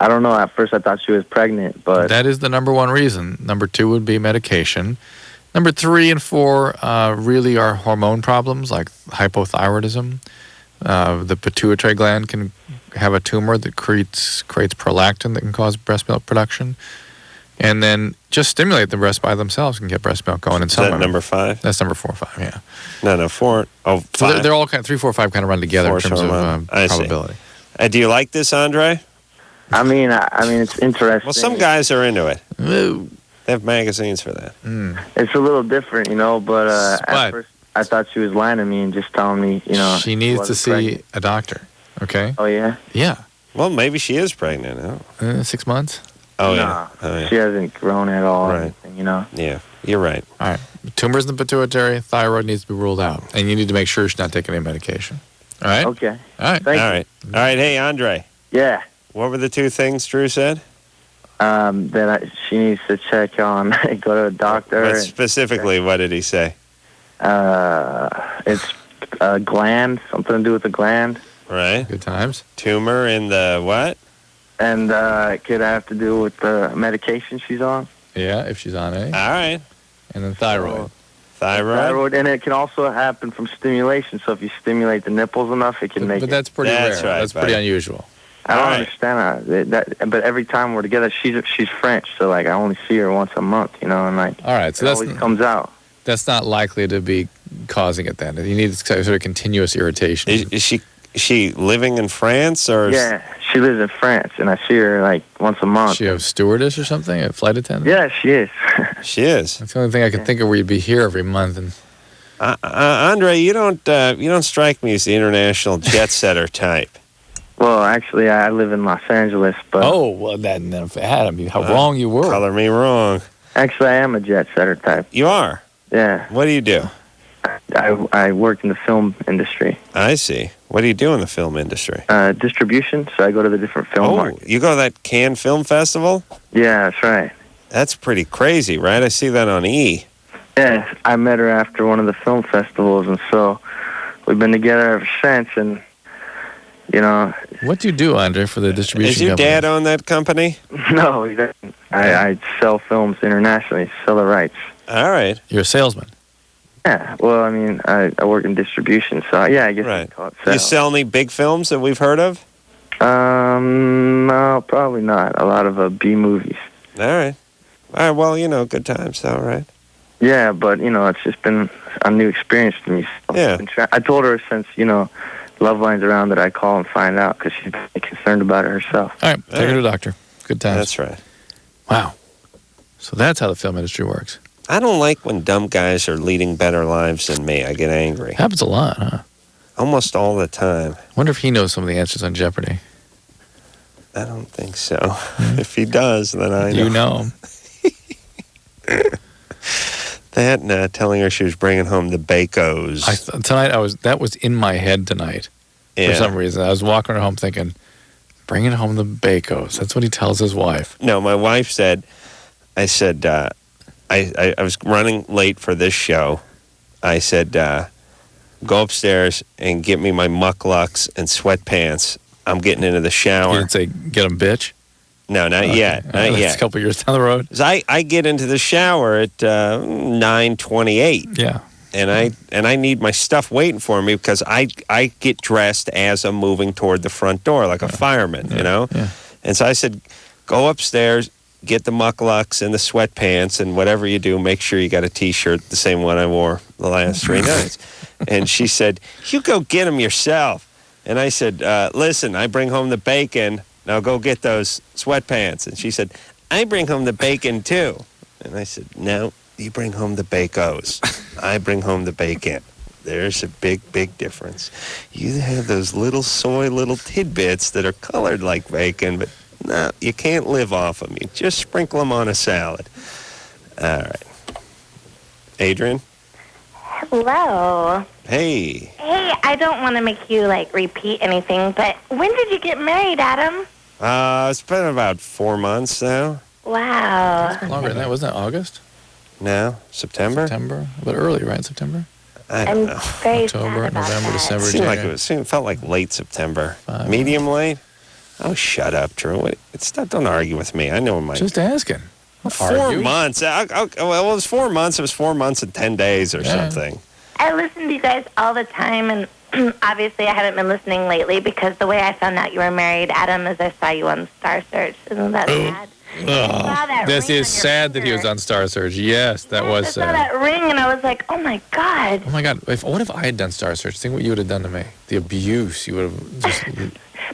don't know. At first, I thought she was pregnant, but that is the number one reason. Number 2 would be medication. Number 3 and 4 really are hormone problems like hypothyroidism. The pituitary gland can have a tumor that creates prolactin that can cause breast milk production. And then just stimulate the breasts by themselves can get breast milk going in some Is that women. number 5? That's number 4 or 5, yeah. No, 4. Oh, 5. So they're all 3, 4, 5 kind of run together in terms of probability. Do you like this, Andre? I mean, it's interesting. Well, some guys are into it. They have magazines for that. It's a little different, but at first I thought she was lying to me and just telling me, She needs to see a doctor, okay? Oh, yeah? Yeah. Well, maybe she is pregnant now. 6 months? Oh, Nah, yeah. she hasn't grown at all. Right. Yeah, you're right. All right. Tumors in the pituitary, thyroid needs to be ruled out. And you need to make sure she's not taking any medication. All right? Okay. All right. Thank you. All right. Hey, Andre. Yeah. What were the 2 things Drew said? She needs to check on, go to a doctor. But specifically, what did he say? It's a gland, something to do with the gland. Right. Good times. Tumor in the what? And it could have to do with the medication she's on. Yeah, if she's on it. All right. And then thyroid. Thyroid? And it can also happen from stimulation. So if you stimulate the nipples enough, it can make it. But that's pretty rare. Right, that's pretty unusual. I don't understand that. But every time we're together, she's French, so I only see her once a month, and all right, so it that always comes out. That's not likely to be causing it. Then you need sort of continuous irritation. Is she living in France or? Yeah, she lives in France, and I see her once a month. Is she a stewardess or something? A flight attendant? Yeah, she is. She is. That's the only thing I can think of where you'd be here every month. And Andre, you don't strike me as the international jet setter type. Well, actually, I live in Los Angeles, but... Oh, well, then Adam, how wrong you were. Color me wrong. Actually, I am a jet setter type. You are? Yeah. What do you do? I work in the film industry. I see. What do you do in the film industry? Distribution. So I go to the different film markets. You go to that Cannes Film Festival? Yeah, that's right. That's pretty crazy, right? I see that on E! Yeah, I met her after one of the film festivals, and so we've been together ever since. And you know, what do you do, Andrea, for the distribution? Does your dad own that company? No, he doesn't. I sell films internationally, sell the rights. All right. You're a salesman. Yeah, well, I mean, I work in distribution, so yeah, I guess you call it sales. You sell any big films that we've heard of? No, probably not. A lot of B movies. All right. Well, you know, good times, though, right? Yeah, but, you know, it's just been a new experience to me. So Yeah. I told her since, you know, LoveLine's around that I call and find out because she's concerned about it herself. All right, take her to the doctor. Good times. That's right. Wow. So that's how the film industry works. I don't like when dumb guys are leading better lives than me. I get angry. Happens a lot, huh? Almost all the time. Wonder if he knows some of the answers on Jeopardy. I don't think so. If he does, then I know. You know him. That and telling her she was bringing home the bacos. That was in my head tonight for some reason. I was walking her home thinking, bringing home the bacos. That's what he tells his wife. No, my wife said, I said, I was running late for this show. I said, go upstairs and get me my mucklucks and sweatpants. I'm getting into the shower. You didn't say, get them, bitch? No, not yet. Not That's yet. a couple years down the road. I get into the shower at 9:28. Yeah. And I need my stuff waiting for me because I get dressed as I'm moving toward the front door like a fireman, you know? Yeah. And so I said, go upstairs, get the mucklucks and the sweatpants, and whatever you do, make sure you got a T-shirt, the same one I wore the last 3 nights. And she said, you go get them yourself. And I said, listen, I bring home the bacon. Now go get those sweatpants. And she said, I bring home the bacon too. And I said, no, you bring home the bacos. I bring home the bacon. There's a big, big difference. You have those little tidbits that are colored like bacon, but no, you can't live off them. You just sprinkle them on a salad. All right. Adrian? Hello. Hey. Hey, I don't want to make you, repeat anything, but when did you get married, Adam? It's been about 4 months now. Wow. Longer than that. Wasn't that August? No. September? September. But early, right? September? I don't know. Very October, sad about November, that. December, It seemed like January. it felt like late September. Medium late? Oh, shut up, Drew. Don't argue with me. I know my... Just asking. 4 months. Well, it was 4 months. It was 4 months and 10 days or something. I listen to you guys all the time, and obviously I haven't been listening lately because the way I found out you were married, Adam, is I saw you on Star Search. Isn't that sad? This is sad that he was on Star Search. Yes, that was I saw sad. that ring, and I was like, oh, my God. Oh, my God. What if I had done Star Search? Think what you would have done to me. The abuse you would have just...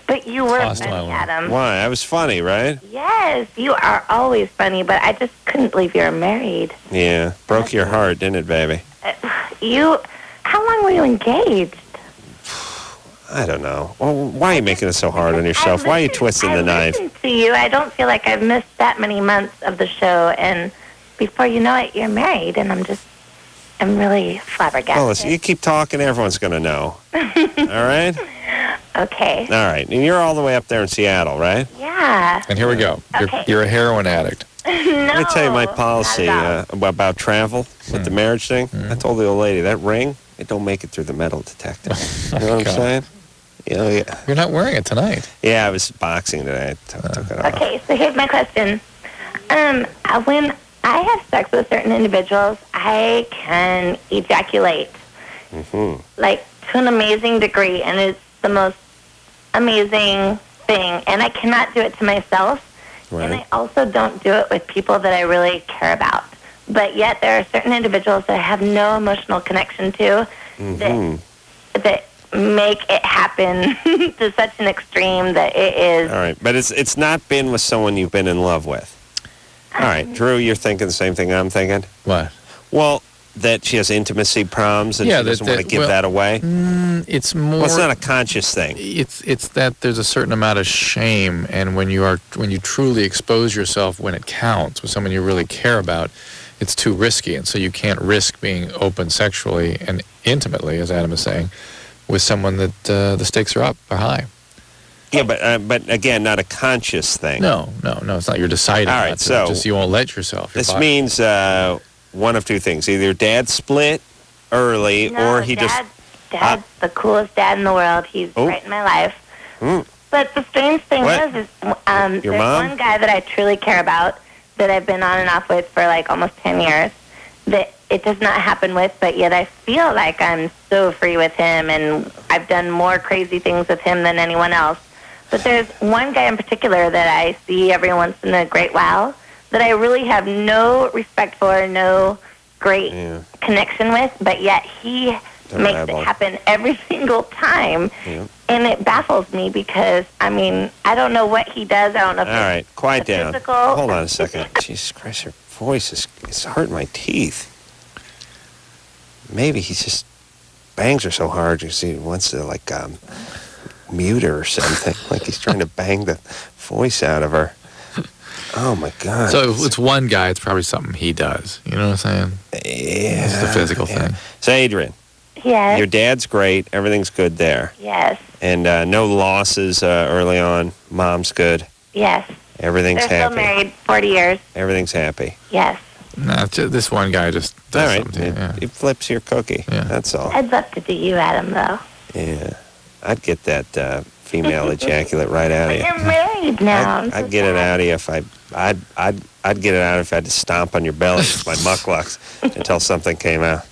But you were Hostile. funny, Adam. Why? I was funny, right? Yes, you are always funny, but I just couldn't believe you were married. Yeah. Broke your heart, didn't it, baby? How long were you engaged? I don't know. Well, why are you making it so hard on yourself? Why are you twisting the knife? I listen to you. I don't feel like I've missed that many months of the show, and before you know it, you're married, and I'm really flabbergasted. Well, listen, you keep talking, everyone's going to know. All right? Okay. All right. And you're all the way up there in Seattle, right? Yeah. And here we go. Okay. You're a heroin addict. Let me tell you my policy about travel with the marriage thing. I told the old lady, that ring, it don't make it through the metal detector. You know what I'm saying? Yeah. You're not wearing it tonight. Yeah, I was boxing today. I took it off. Okay, so here's my question. When I have sex with certain individuals, I can ejaculate, to an amazing degree, and it's the most amazing thing. And I cannot do it to myself, and I also don't do it with people that I really care about. But yet there are certain individuals that I have no emotional connection to that make it happen to such an extreme that it is... All right, but it's not been with someone you've been in love with. All right, Drew, you're thinking the same thing I'm thinking? What? Well, that she has intimacy problems and she doesn't want to give that away? It's more... Well, it's not a conscious thing. It's that there's a certain amount of shame, and when you truly expose yourself when it counts with someone you really care about, it's too risky, and so you can't risk being open sexually and intimately, as Adam is saying, with someone that the stakes are high. Yeah, but again, not a conscious thing. No, it's not. You're deciding. All right, not to. so Just you won't let yourself. This means one of two things: either dad split early, or he Dad's the coolest dad in the world. He's right in my life. But the strange thing is there's mom? one guy that I truly care about that I've been on and off with for like almost 10 years that it does not happen with, but yet I feel like I'm so free with him, and I've done more crazy things with him than anyone else. But there's one guy in particular that I see every once in a great while that I really have no respect for, no great connection with, but yet he makes it happen every single time. Yeah. And it baffles me because, I mean, I don't know what he does. I don't know if All right, quiet down. physical. Hold on a second. Jesus Christ, her voice is hurting my teeth. Maybe he just bangs her so hard, you see, he wants to, like, mute her or something. Like he's trying to bang the voice out of her. Oh, my God. So if it's one guy, it's probably something he does. You know what I'm saying? Yeah. It's the physical thing. So, Adrian. Yes. Your dad's great. Everything's good there. Yes. And no losses early on. Mom's good. Yes. Everything's They're happy. still married 40 years. Everything's happy. Yes. No, this one guy just does all right. something to you. He flips your cookie. Yeah. That's all. I'd love to do you, Adam, though. Yeah. I'd get that female ejaculate right out of you. You're married now. I'd get it out of you if I'd get it out if I had to stomp on your belly with my mucklucks until something came out.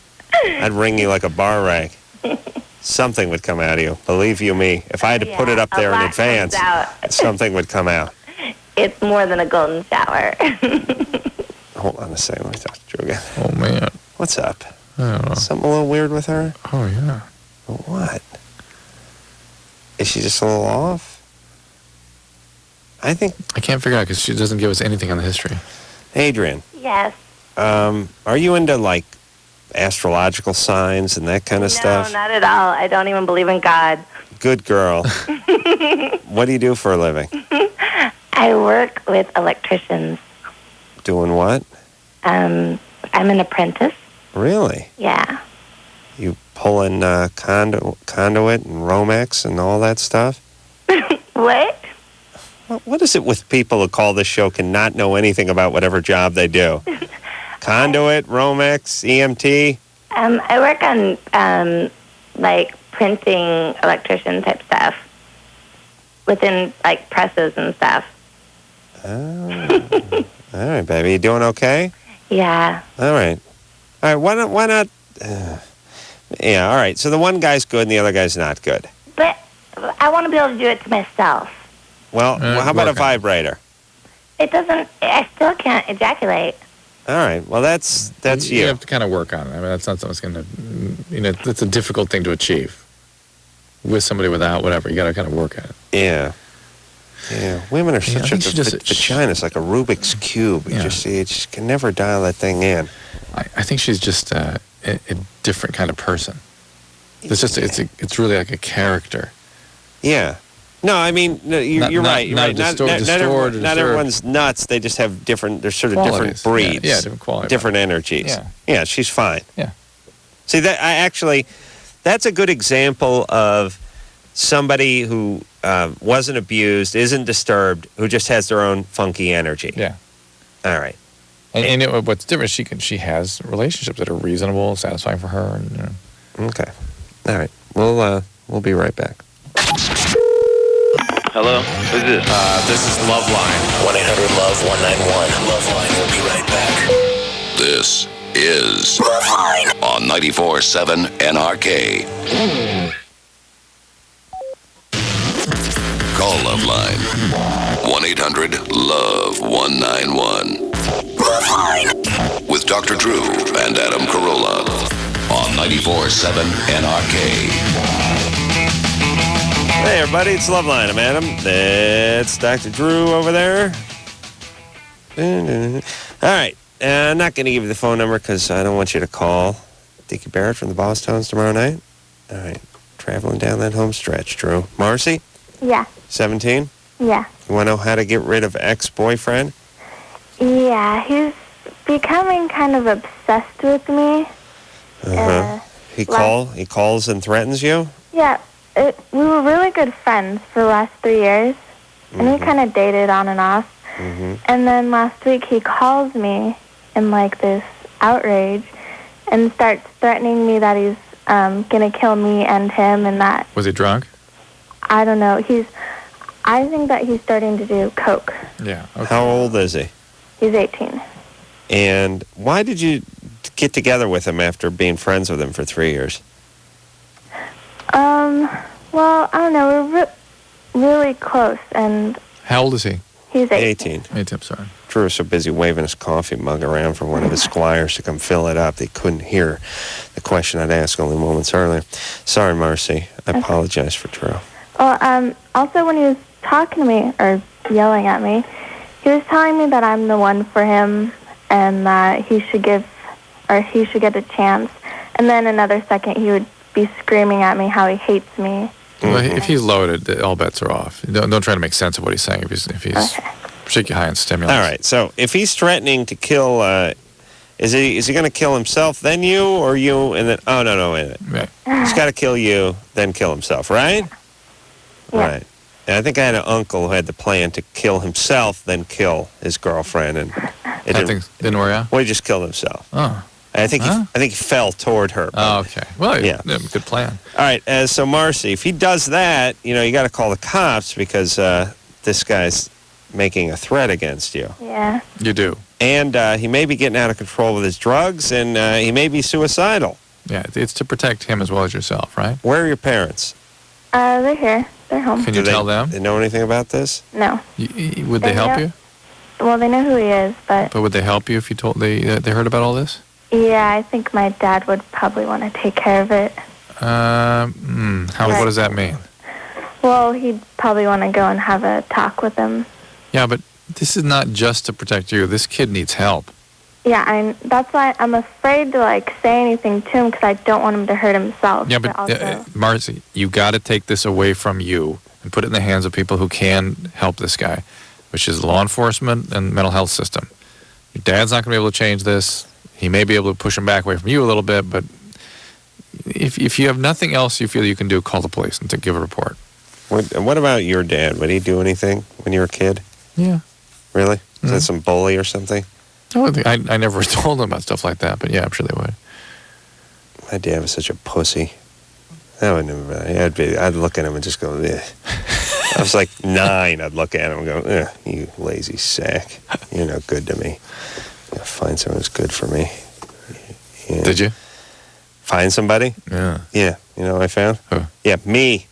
I'd wring you like a bar rag. Something would come out of you. Believe you me. If I had to put it up there in advance, something would come out. It's more than a golden shower. Hold on a second. Let me talk to Drew again. Oh, man. What's up? I don't know. Something a little weird with her? Oh, yeah. What? Is she just a little off? I can't figure out because she doesn't give us anything on the history. Adrian. Yes. Are you into, like, astrological signs and that kind of stuff? No, not at all. I don't even believe in God. Good girl. What do you do for a living? I work with electricians. Doing what? I'm an apprentice. Really? Yeah. You pulling conduit and Romex and all that stuff? What? What is it with people who call this show can not know anything about whatever job they do? Conduit, Romex, EMT? I work on, like, printing electrician type stuff. Within, like, presses and stuff. Oh. All right, baby. You doing okay? Yeah. All right. All right, why not? Yeah, all right. So the one guy's good and the other guy's not good. But I want to be able to do it to myself. Well, how about a vibrator? It doesn't, I still can't ejaculate. All right. Well, that's you. You have to kind of work on it. I mean, that's not something that's going to, that's a difficult thing to achieve. With somebody without, whatever. You got to kind of work at it. Yeah. Yeah. Women are such a vagina's like a Rubik's Cube. You just see, you just can never dial that thing in. I think she's just a different kind of person. It's just, it's really like a character. Yeah. No, I mean, no, you're right. You're right. Not everyone's nuts. They just have different, they're sort of qualities. different breeds. Yeah, different qualities. Different energies. Yeah, she's fine. Yeah. See, that's a good example of somebody who wasn't abused, isn't disturbed, who just has their own funky energy. Yeah. All right. And what's different, she has relationships that are reasonable, satisfying for her. And, you know. Okay. All right. We'll be right back. Hello? Who's this? This is LoveLine. 1-800-LOVE-191. LoveLine will be right back. This is LoveLine on 94.7 NRK. Call LoveLine. 1-800-LOVE-191. LoveLine. With Dr. Drew and Adam Carolla on 94.7 NRK. Hey, everybody, it's LoveLine. I'm Adam. That's Dr. Drew over there. All right. I'm not going to give you the phone number because I don't want you to call Dickie Barrett from the Boss Tones tomorrow night. All right. Traveling down that home stretch, Drew. Marcy? Yeah. 17? Yeah. You want to know how to get rid of ex-boyfriend? Yeah, he's becoming kind of obsessed with me. He calls and threatens you? Yeah, we were really good friends for the last 3 years, and we kind of dated on and off. And then last week he calls me in like this outrage and starts threatening me that he's gonna kill me and him, and that Was he drunk? I don't know. I think that he's starting to do coke. Yeah. How old is he? He's 18. And why did you get together with him after being friends with him for 3 years? Well, I don't know. We're really close, and How old is he? he's 18. 18, sorry. Drew was so busy waving his coffee mug around for one of his squires to come fill it up, they couldn't hear the question I'd asked only moments earlier. Sorry, Marcy. I apologize for Drew. Well, also when he was talking to me, or yelling at me, he was telling me that I'm the one for him, and that he should get a chance. And then another second he would be screaming at me how he hates me. Well, if he's loaded, all bets are off. Don't try to make sense of what he's saying if he's particularly high in stimulus. All right, so if he's threatening to kill, is he going to kill himself, then you, or you, and then, oh, no, wait a minute. Right. He's got to kill you, then kill himself, right? Yeah. Right. And I think I had an uncle who had the plan to kill himself, then kill his girlfriend, and it didn't work out? Well, he just killed himself. Oh. I think he fell toward her. Oh, okay. Well, yeah, good plan. All right, so Marcy, if he does that, you got to call the cops because this guy's making a threat against you. Yeah. You do. And he may be getting out of control with his drugs, and he may be suicidal. Yeah, it's to protect him as well as yourself, right? Where are your parents? They're here. They're home. Can you tell them? They know anything about this? No. Would they help you? Well, they know who he is, but would they help you if you told they heard about all this? yeah, I think my dad would probably want to take care of it. What does that mean? Well, he'd probably want to go and have a talk with him. Yeah, but this is not just to protect you. This kid needs help. Yeah, that's why I'm afraid to say anything to him because I don't want him to hurt himself. Yeah, but Marcy, you got to take this away from you and put it in the hands of people who can help this guy, which is law enforcement and mental health system. Your dad's not going to be able to change this. He may be able to push him back away from you a little bit, but if you have nothing else you feel you can do, call the police and to give a report. What about your dad? Would he do anything when you were a kid? Yeah. Really? Is that some bully or something? I never told them about stuff like that, but yeah, I'm sure they would. My dad was such a pussy. I'd look at him and just go, eh. I was like 9. I'd look at him and go, you lazy sack. You're no good to me. Find someone who's good for me. Yeah. Did you? Find somebody? Yeah. Yeah. You know what I found? Who? Yeah, me.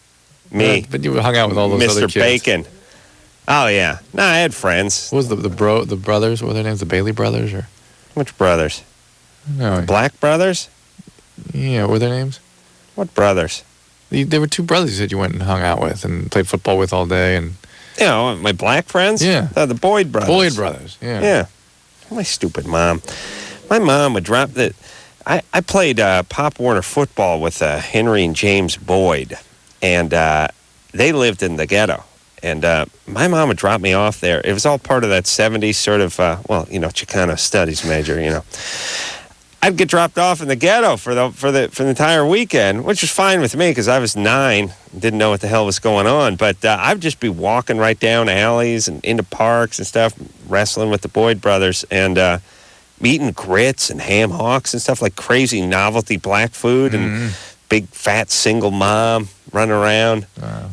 But you hung out with all those other kids. Mr. Bacon. Oh, yeah. No, I had friends. What was the brothers? What were their names? The Bailey brothers? Or which brothers? No. The Black brothers? Yeah, what were their names? What brothers? There were 2 brothers that you went and hung out with and played football with all day. And my black friends? Yeah. The Boyd brothers. Boyd brothers, yeah. Yeah. My stupid mom. My mom would drop the... I played Pop Warner football with Henry and James Boyd, and they lived in the ghetto. And my mom would drop me off there. It was all part of that 70s sort of, Chicano studies major, I'd get dropped off in the ghetto for the entire weekend, which was fine with me because I was 9, didn't know what the hell was going on. But I'd just be walking right down alleys and into parks and stuff, wrestling with the Boyd brothers and eating grits and ham hocks and stuff, like crazy novelty black food, and big fat single mom running around,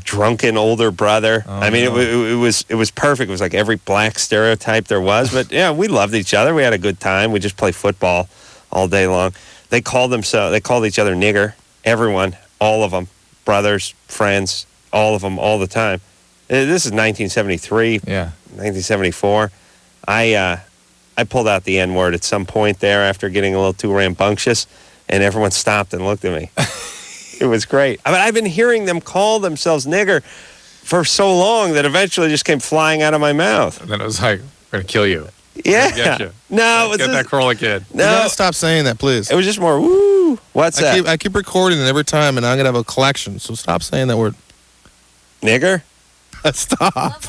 drunken older brother. It was perfect. It was like every black stereotype there was. But yeah, we loved each other. We had a good time. We just played football all day long. They called each other nigger. Everyone, all of them, brothers, friends, all of them, all the time. This is 1973. Yeah. 1974. I pulled out the N-word at some point there after getting a little too rambunctious, and everyone stopped and looked at me. It was great. I've been hearing them call themselves nigger for so long that eventually just came flying out of my mouth. And then it was like, we're going to kill you. Yeah. Get you. No, it was Get that Corolla kid. No. You gotta stop saying that, please. It was just more, woo. What's that? I keep recording it every time, and I'm going to have a collection, so stop saying that word. Nigger? Stop.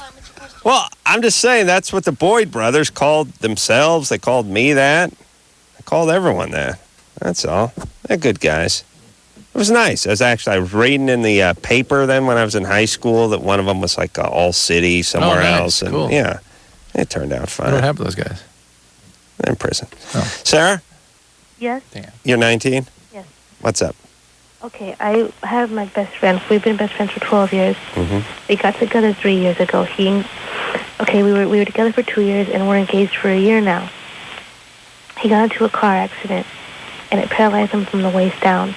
Well, I'm just saying that's what the Boyd brothers called themselves. They called me that. I called everyone that. That's all. They're good guys. It was nice. I was reading in the paper then when I was in high school that one of them was like All City somewhere else. And cool. yeah, it turned out fine. What happened to those guys? They're in prison. Oh. Sarah, Yes. you're 19? Yes. What's up? Okay, I have my best friend. We've been best friends for 12 years. Mm-hmm. We got together 3 years ago. We were together for 2 years, and we're engaged for a year now. He got into a car accident, and it paralyzed him from the waist down.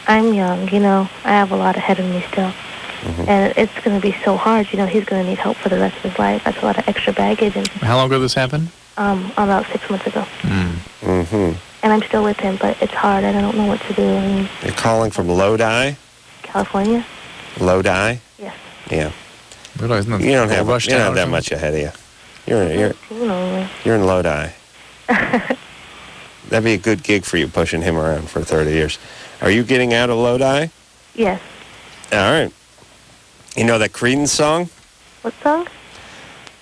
I'm young, I have a lot ahead of me still. Mm-hmm. And it's going to be so hard, he's going to need help for the rest of his life. That's a lot of extra baggage. And How long ago did this happen? about 6 months ago. Mm-hmm. And I'm still with him, but it's hard, and I don't know what to do. You're calling from Lodi? California? Lodi? Yes. Yeah. Lodi, isn't that You don't have Rush that Town or much ahead of you. You're You're in Lodi. That'd be a good gig for you, pushing him around for 30 years. Are you getting out of Lodi? Yes. All right. You know that Creedence song? What song?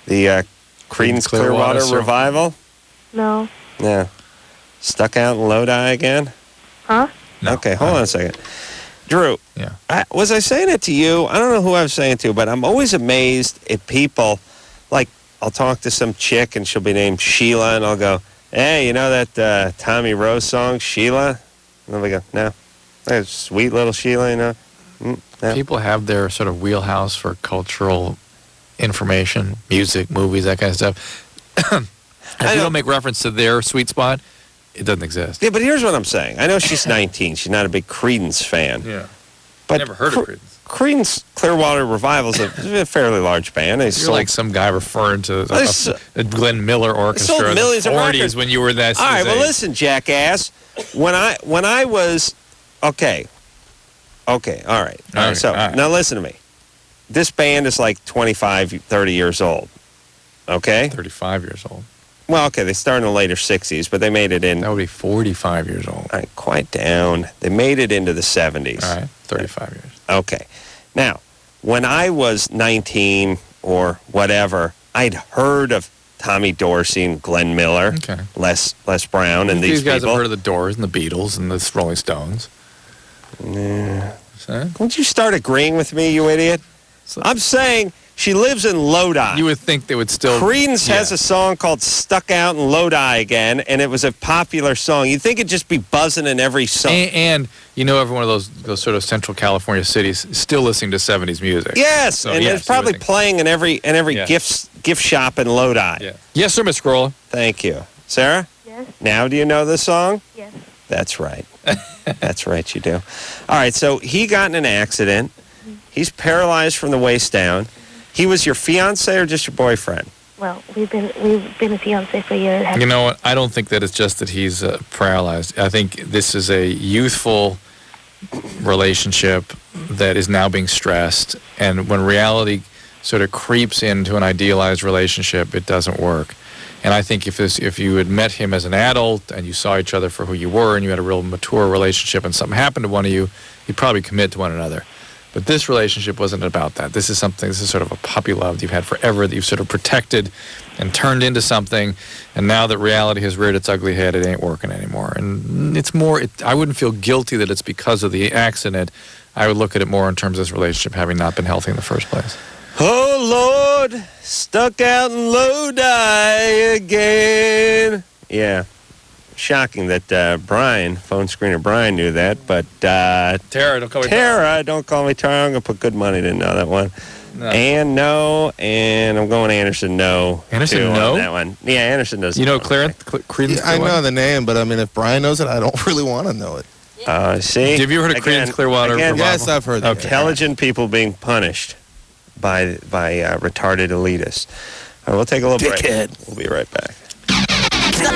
The Creedence Clearwater song. Revival? No. Yeah. Stuck out in Lodi again? Huh? No. Okay, hold on a second. Drew, Yeah. was I saying it to you? I don't know who I was saying it to, but I'm always amazed at people. Like, I'll talk to some chick, and she'll be named Sheila, and I'll go, hey, you know that Tommy Rose song, Sheila? And they'll go, no. That's sweet little Sheila, no. People have their sort of wheelhouse for cultural information, music, movies, that kind of stuff. If you don't make reference to their sweet spot, it doesn't exist. Yeah, but here's what I'm saying. I know she's 19. She's not a big Creedence fan. Yeah. But Never heard of Creedence. Creedence Clearwater Revival is a fairly large band. You're like some guy referring to the Glenn Miller Orchestra sold in the millions of 40s records. when you were that All right, well, age. listen, jackass. When I was... Okay, all right. Now listen to me. This band is like 25, 30 years old. Okay? 35 years old. Well, okay, they started in the later 60s, but they made it in... That would be 45 years old. All right, quite down. They made it into the 70s. All right, 35 years. Okay. Now, when I was 19 or whatever, I'd heard of Tommy Dorsey and Glenn Miller, Les Brown, and these guys people. have heard of the Doors and the Beatles and the Rolling Stones. Yeah. Won't you start agreeing with me, you idiot? I'm saying she lives in Lodi. You would think they would still... Creedence has a song called Stuck Out in Lodi again, and it was a popular song. You'd think it'd just be buzzing in every song. And every one of those sort of Central California cities is still listening to 70s music. Yes, So, and it's probably playing in every gift shop in Lodi. Yeah. Yes, sir, Miss Corolla. Thank you. Sarah? Yes. Now do you know this song? Yes. That's right. That's right, you do. All right, so he got in an accident. He's paralyzed from the waist down. He was your fiance or just your boyfriend? Well, we've been a fiancé for a year and a half. You know what? I don't think that it's just that he's paralyzed. I think this is a youthful relationship that is now being stressed. And when reality sort of creeps into an idealized relationship, it doesn't work. And I think if you had met him as an adult and you saw each other for who you were and you had a real mature relationship and something happened to one of you, you'd probably commit to one another. But this relationship wasn't about that. This is sort of a puppy love that you've had forever that you've sort of protected and turned into something. And now that reality has reared its ugly head, it ain't working anymore. And it's more, I wouldn't feel guilty that it's because of the accident. I would look at it more in terms of this relationship having not been healthy in the first place. Oh, Lord, stuck out in Lodi again. Yeah. Shocking that Brian, phone screener Brian, knew that, but... Tara, don't call me Tara. Don't call me Tara. I'm going to put good money to know that one. No. And no, and I'm going Anderson no. Anderson too, no? On that one. Yeah, Anderson doesn't. You know Creedence? Yeah, I know the name, but I mean, if Brian knows it, I don't really want to know it. See? Have you heard of Creedence Clearwater Revival? Yes, I've heard that. Intelligent people being punished by retarded elitists. All right, we'll take a little break. We'll be right back.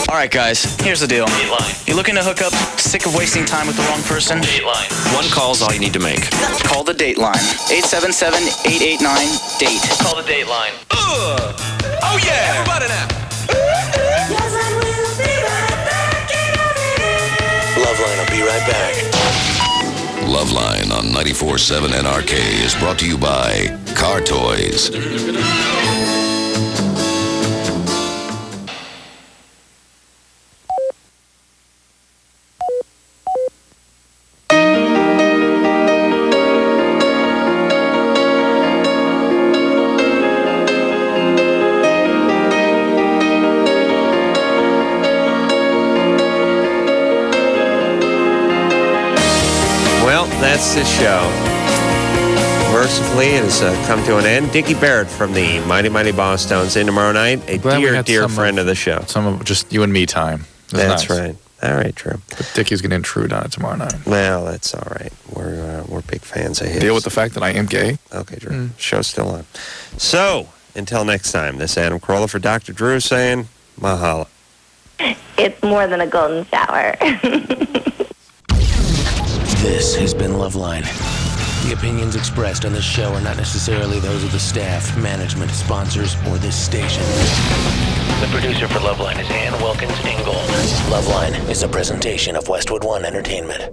All right, guys, here's the deal. Dateline. You looking to hook up? Sick of wasting time with the wrong person? Dateline. One call's all you need to make. Call the Dateline. 877-889-DATE. Call the Dateline. Oh, yeah. Everybody now. LoveLine will be right back. LoveLine on 94.7 NRK is brought to you by Car Toys. that's the show. Mercifully, it has come to an end. Dickie Barrett from the Mighty Mighty Boss Tones in tomorrow night. A dear friend of the show. Some of just you and me time. That's right. All right, Drew. But Dickie's going to intrude on it tomorrow night. Well, that's all right. We're big fans of his. Deal with the fact that I am gay. Okay, Drew. Show's still on. So, until next time, this is Adam Carolla for Dr. Drew saying, Mahalo. It's more than a golden shower. This has been LoveLine. The opinions expressed on this show are not necessarily those of the staff, management, sponsors, or this station. The producer for LoveLine is Ann Wilkins Ingold. LoveLine is a presentation of Westwood One Entertainment.